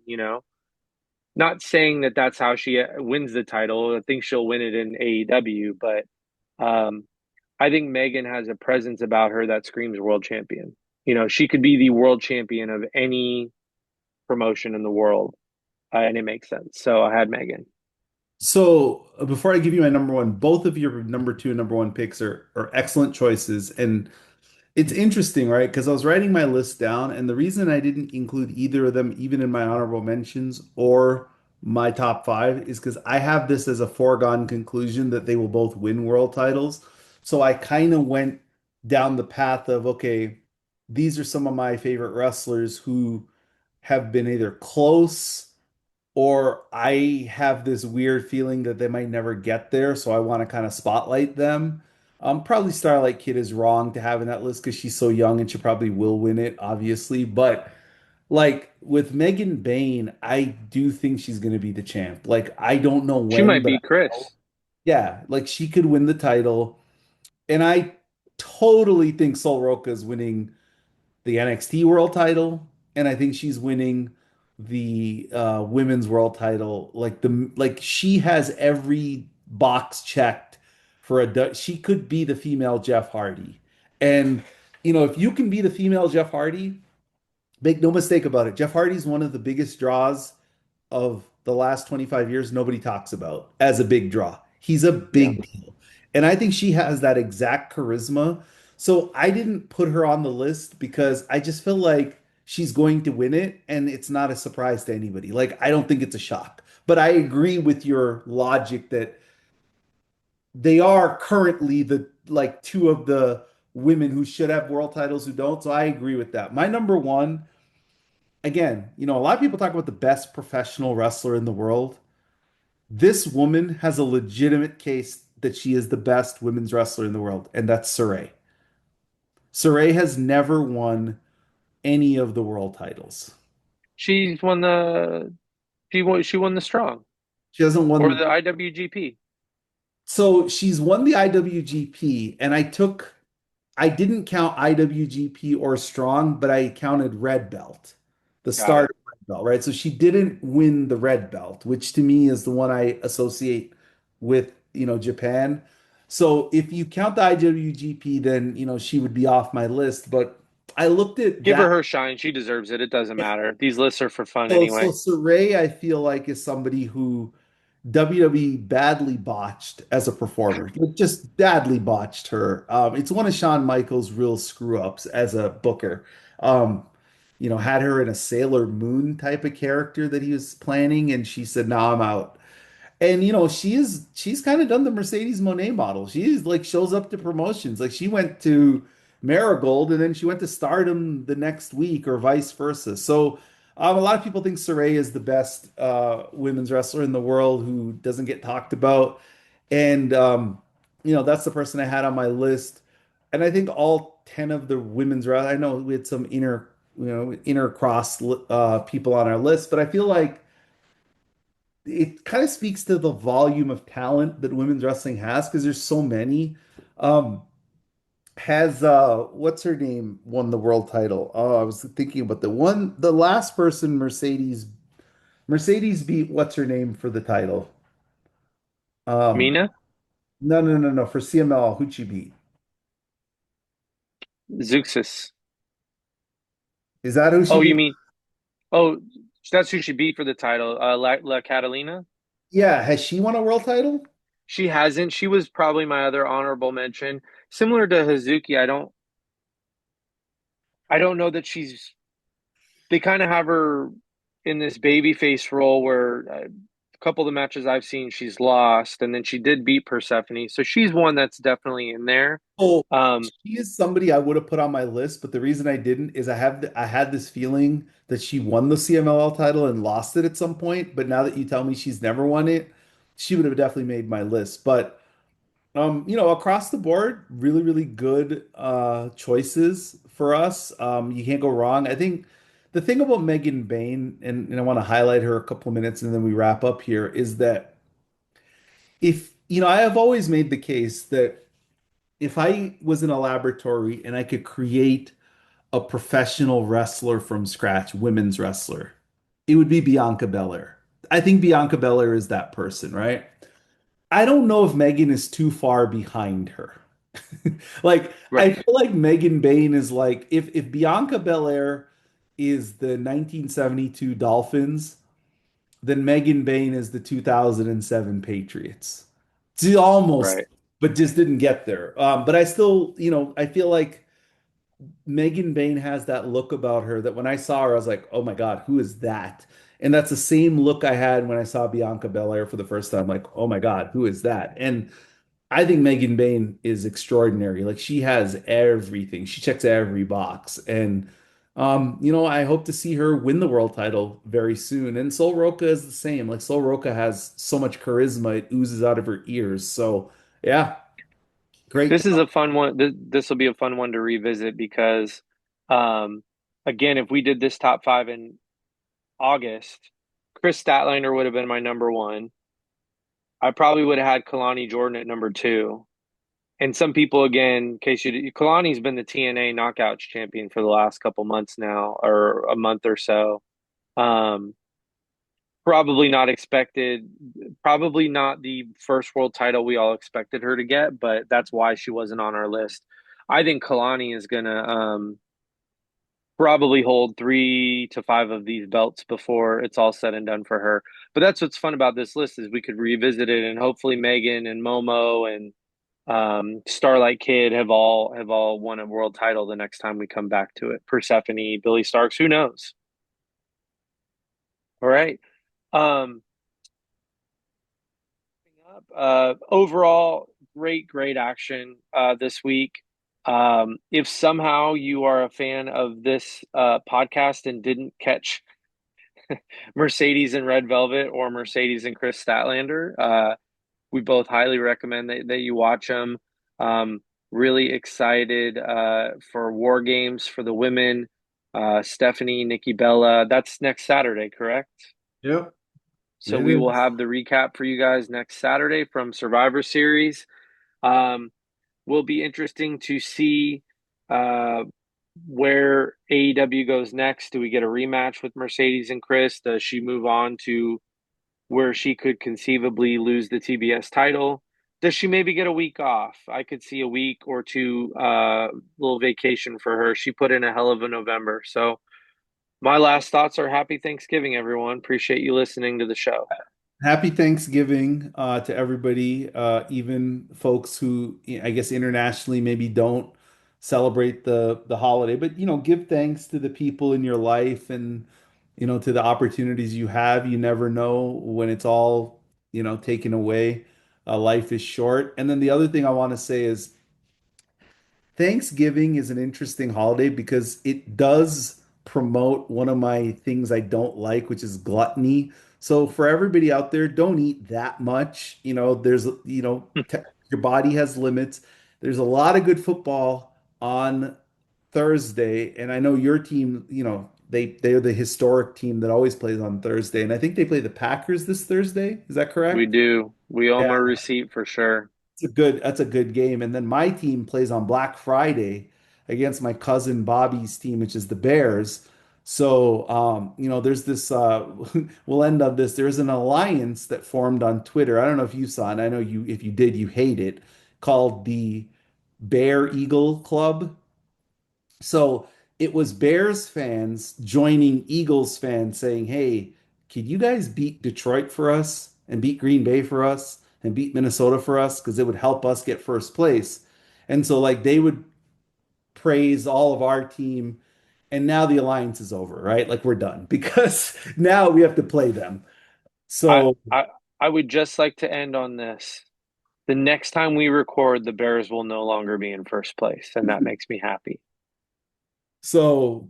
Not saying that that's how she wins the title. I think she'll win it in AEW, but um, I think Megan has a presence about her that screams world champion. She could be the world champion of any promotion in the world, and it makes sense. So I had Megan. So before I give you my number one, both of your number two and number one picks are excellent choices. And it's interesting, right? Because I was writing my list down, and the reason I didn't include either of them, even in my honorable mentions or my top five, is because I have this as a foregone conclusion that they will both win world titles. So I kind of went down the path of, okay, these are some of my favorite wrestlers who have been either close or I have this weird feeling that they might never get there, so I want to kind of spotlight them. Probably Starlight Kid is wrong to have in that list because she's so young and she probably will win it, obviously. But like with Megan Bayne, I do think she's going to be the champ. Like I don't know She when, might but be Chris. yeah, like she could win the title. And I totally think Sol Roca is winning the NXT world title, and I think she's winning the women's world title. Like she has every box checked for she could be the female Jeff Hardy. And if you can be the female Jeff Hardy, make no mistake about it. Jeff Hardy's one of the biggest draws of the last 25 years nobody talks about as a big draw. He's a Yeah. big deal. And I think she has that exact charisma. So I didn't put her on the list because I just feel like she's going to win it and it's not a surprise to anybody. Like I don't think it's a shock. But I agree with your logic that they are currently the like two of the women who should have world titles who don't. So I agree with that. My number one, again, a lot of people talk about the best professional wrestler in the world. This woman has a legitimate case that she is the best women's wrestler in the world, and that's Saray. Saray has never won any of the world titles. She's won the she won the strong She hasn't or won. the IWGP. So she's won the IWGP, and I didn't count IWGP or Strong, but I counted red belt, the Got start it. of red belt, right? So she didn't win the red belt, which to me is the one I associate with, Japan. So if you count the IWGP, then, she would be off my list. But I looked at Give her that. her shine. She deserves it. It doesn't matter. These lists are for fun So anyway. Saray, I feel like is somebody who WWE badly botched as a performer. Like, just badly botched her. It's one of Shawn Michaels' real screw ups as a booker. Um, had her in a Sailor Moon type of character that he was planning, and she said, "No, I'm out." And she's kind of done the Mercedes Moné model. She's like shows up to promotions. Like she went to Marigold and then she went to Stardom the next week or vice versa. So a lot of people think Saray is the best women's wrestler in the world who doesn't get talked about. And that's the person I had on my list. And I think all 10 of the women's I know we had some inner cross people on our list, but I feel like it kind of speaks to the volume of talent that women's wrestling has because there's so many. Um, has what's her name won the world title? Oh, I was thinking about the last person Mercedes beat what's her name for the title. Um, Mina, no, no, no, no, for CML, who'd she beat? Zeuxis. Is that who she Oh, you beat? mean? Oh, that's who she beat for the title. La Catalina. Yeah, has she won a world title? She hasn't. She was probably my other honorable mention. Similar to Hazuki, I don't know that she's. They kind of have her in this babyface role where a couple of the matches I've seen, she's lost, and then she did beat Persephone, so she's one that's definitely in there. Oh, Um, she is somebody I would have put on my list, but the reason I didn't is I had this feeling that she won the CMLL title and lost it at some point. But now that you tell me she's never won it, she would have definitely made my list. But across the board, really, really good choices for us. You can't go wrong. I think the thing about Megan Bain, and I want to highlight her a couple of minutes and then we wrap up here, is that if I have always made the case that if I was in a laboratory and I could create a professional wrestler from scratch, women's wrestler, it would be Bianca Belair. I think Bianca Belair is that person, right? I don't know if Megan is too far behind her. Like, I right, feel like Megan Bain is like if Bianca Belair is the 1972 Dolphins, then Megan Bain is the 2007 Patriots. She almost, right. but just didn't get there. But I still, I feel like Megan Bain has that look about her that when I saw her, I was like, oh my God, who is that? And that's the same look I had when I saw Bianca Belair for the first time. Like, oh my God, who is that? And I think Megan Bain is extraordinary. Like she has everything. She checks every box. And I hope to see her win the world title very soon. And Sol Roca is the same. Like Sol Roca has so much charisma, it oozes out of her ears. So yeah, great. This is a fun one. This will be a fun one to revisit because, um, again, if we did this top five in August, Kris Statlander would have been my number one. I probably would have had Kalani Jordan at number two. And some people, again, in case Kalani's been the TNA Knockouts champion for the last couple months now, or a month or so. Um, Probably not expected, probably not the first world title we all expected her to get, but that's why she wasn't on our list. I think Kalani is gonna probably hold 3 to 5 of these belts before it's all said and done for her. But that's what's fun about this list is we could revisit it, and hopefully Megan and Momo and Starlight Kid have all won a world title the next time we come back to it. Persephone, Billy Starks, who knows? All right. Um, Overall, great action this week. If somehow you are a fan of this podcast and didn't catch Mercedes and Red Velvet or Mercedes and Kris Statlander, we both highly recommend that you watch them. Um, really excited for War Games for the women. Stephanie, Nikki Bella. That's next Saturday, correct? Yep, So it we will is. have the recap for you guys next Saturday from Survivor Series. Um, will be interesting to see uh, where AEW goes next. Do we get a rematch with Mercedes and Kris? Does she move on to where she could conceivably lose the TBS title? Does she maybe get a week off? I could see a week or two, little vacation for her. She put in a hell of a November. So my last thoughts are happy Thanksgiving, everyone. Appreciate you listening to the show. Happy Thanksgiving to everybody, even folks who I guess internationally maybe don't celebrate the holiday, but give thanks to the people in your life and to the opportunities you have. You never know when it's all taken away. Life is short. And then the other thing I want to say is Thanksgiving is an interesting holiday because it does promote one of my things I don't like, which is gluttony. So for everybody out there, don't eat that much. Your body has limits. There's a lot of good football on Thursday, and I know your team, they're the historic team that always plays on Thursday, and I think they play the Packers this Thursday. Is that We correct? do. We owe them Yeah. a receipt for sure. That's a good game. And then my team plays on Black Friday against my cousin Bobby's team, which is the Bears. So there's this we'll end on this. There's an alliance that formed on Twitter. I don't know if you saw it. I know you if you did, you hate it, called the Bear Eagle Club. So it was Bears fans joining Eagles fans saying, "Hey, could you guys beat Detroit for us and beat Green Bay for us and beat Minnesota for us? Because it would help us get first place." And so like they would praise all of our team, and now the alliance is over, right? Like we're done because now we have to play them. I, So I, I would just like to end on this. The next time we record, the Bears will no longer be in first place, and that makes me happy. So,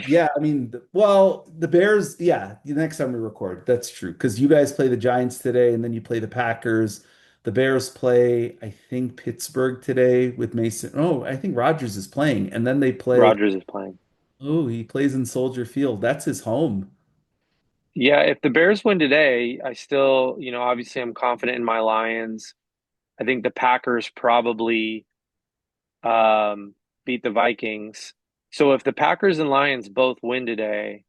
yeah, I mean, well, the Bears, yeah, the next time we record, that's true. Because you guys play the Giants today and then you play the Packers. The Bears play, I think, Pittsburgh today with Mason. Oh, I think Rodgers is playing. And then they play, Rodgers is playing. oh, he plays in Soldier Field. That's his home. Yeah, if the Bears win today, I still, obviously I'm confident in my Lions. I think the Packers probably um, beat the Vikings. So if the Packers and Lions both win today,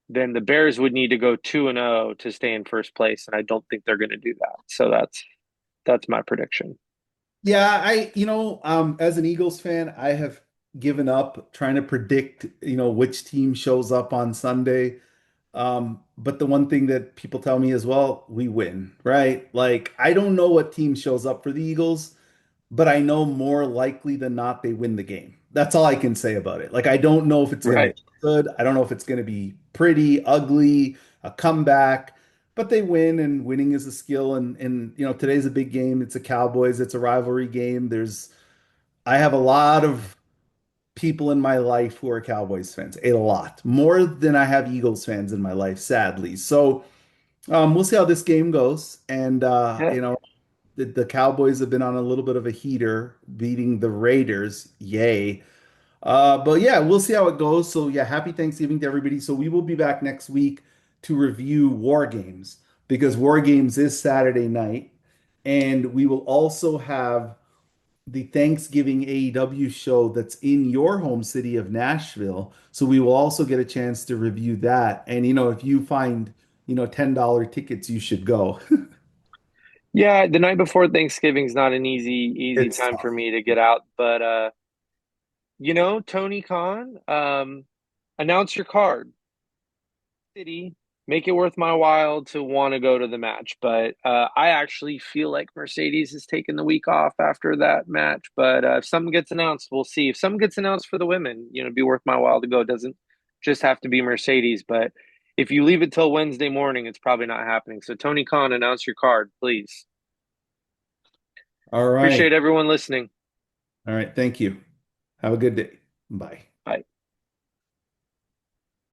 then the Bears would need to go 2-0 to stay in first place, and I don't think they're going to do that. So that's my prediction. Yeah, as an Eagles fan, I have given up trying to predict, which team shows up on Sunday. But the one thing that people tell me is, well, we win, right? Like, I don't know what team shows up for the Eagles, but I know more likely than not they win the game. That's all I can say about it. Like, I don't know if it's going to Right. look good. I don't know if it's going to be pretty, ugly, a comeback, but they win, and winning is a skill. And today's a big game. It's a Cowboys, it's a rivalry game. I have a lot of people in my life who are Cowboys fans, a lot more than I have Eagles fans in my life, sadly. So we'll see how this game goes. And Yeah. the Cowboys have been on a little bit of a heater, beating the Raiders. Yay! But yeah, we'll see how it goes. So yeah, happy Thanksgiving to everybody. So we will be back next week to review War Games because War Games is Saturday night, and we will also have the Thanksgiving AEW show that's in your home city of Nashville. So we will also get a chance to review that. And if you find, $10 tickets, you should go. Yeah, the night before Thanksgiving's not an easy It's time for tough. me to get out, but Tony Khan, announce your card. City, make it worth my while to want to go to the match. But I actually feel like Mercedes has taken the week off after that match. But if something gets announced, we'll see. If something gets announced for the women, it'd be worth my while to go. It doesn't just have to be Mercedes. But if you leave it till Wednesday morning, it's probably not happening. So Tony Khan, announce your card, please. All right. Appreciate everyone listening. All right. Thank you. Have a good day. Bye. Bye.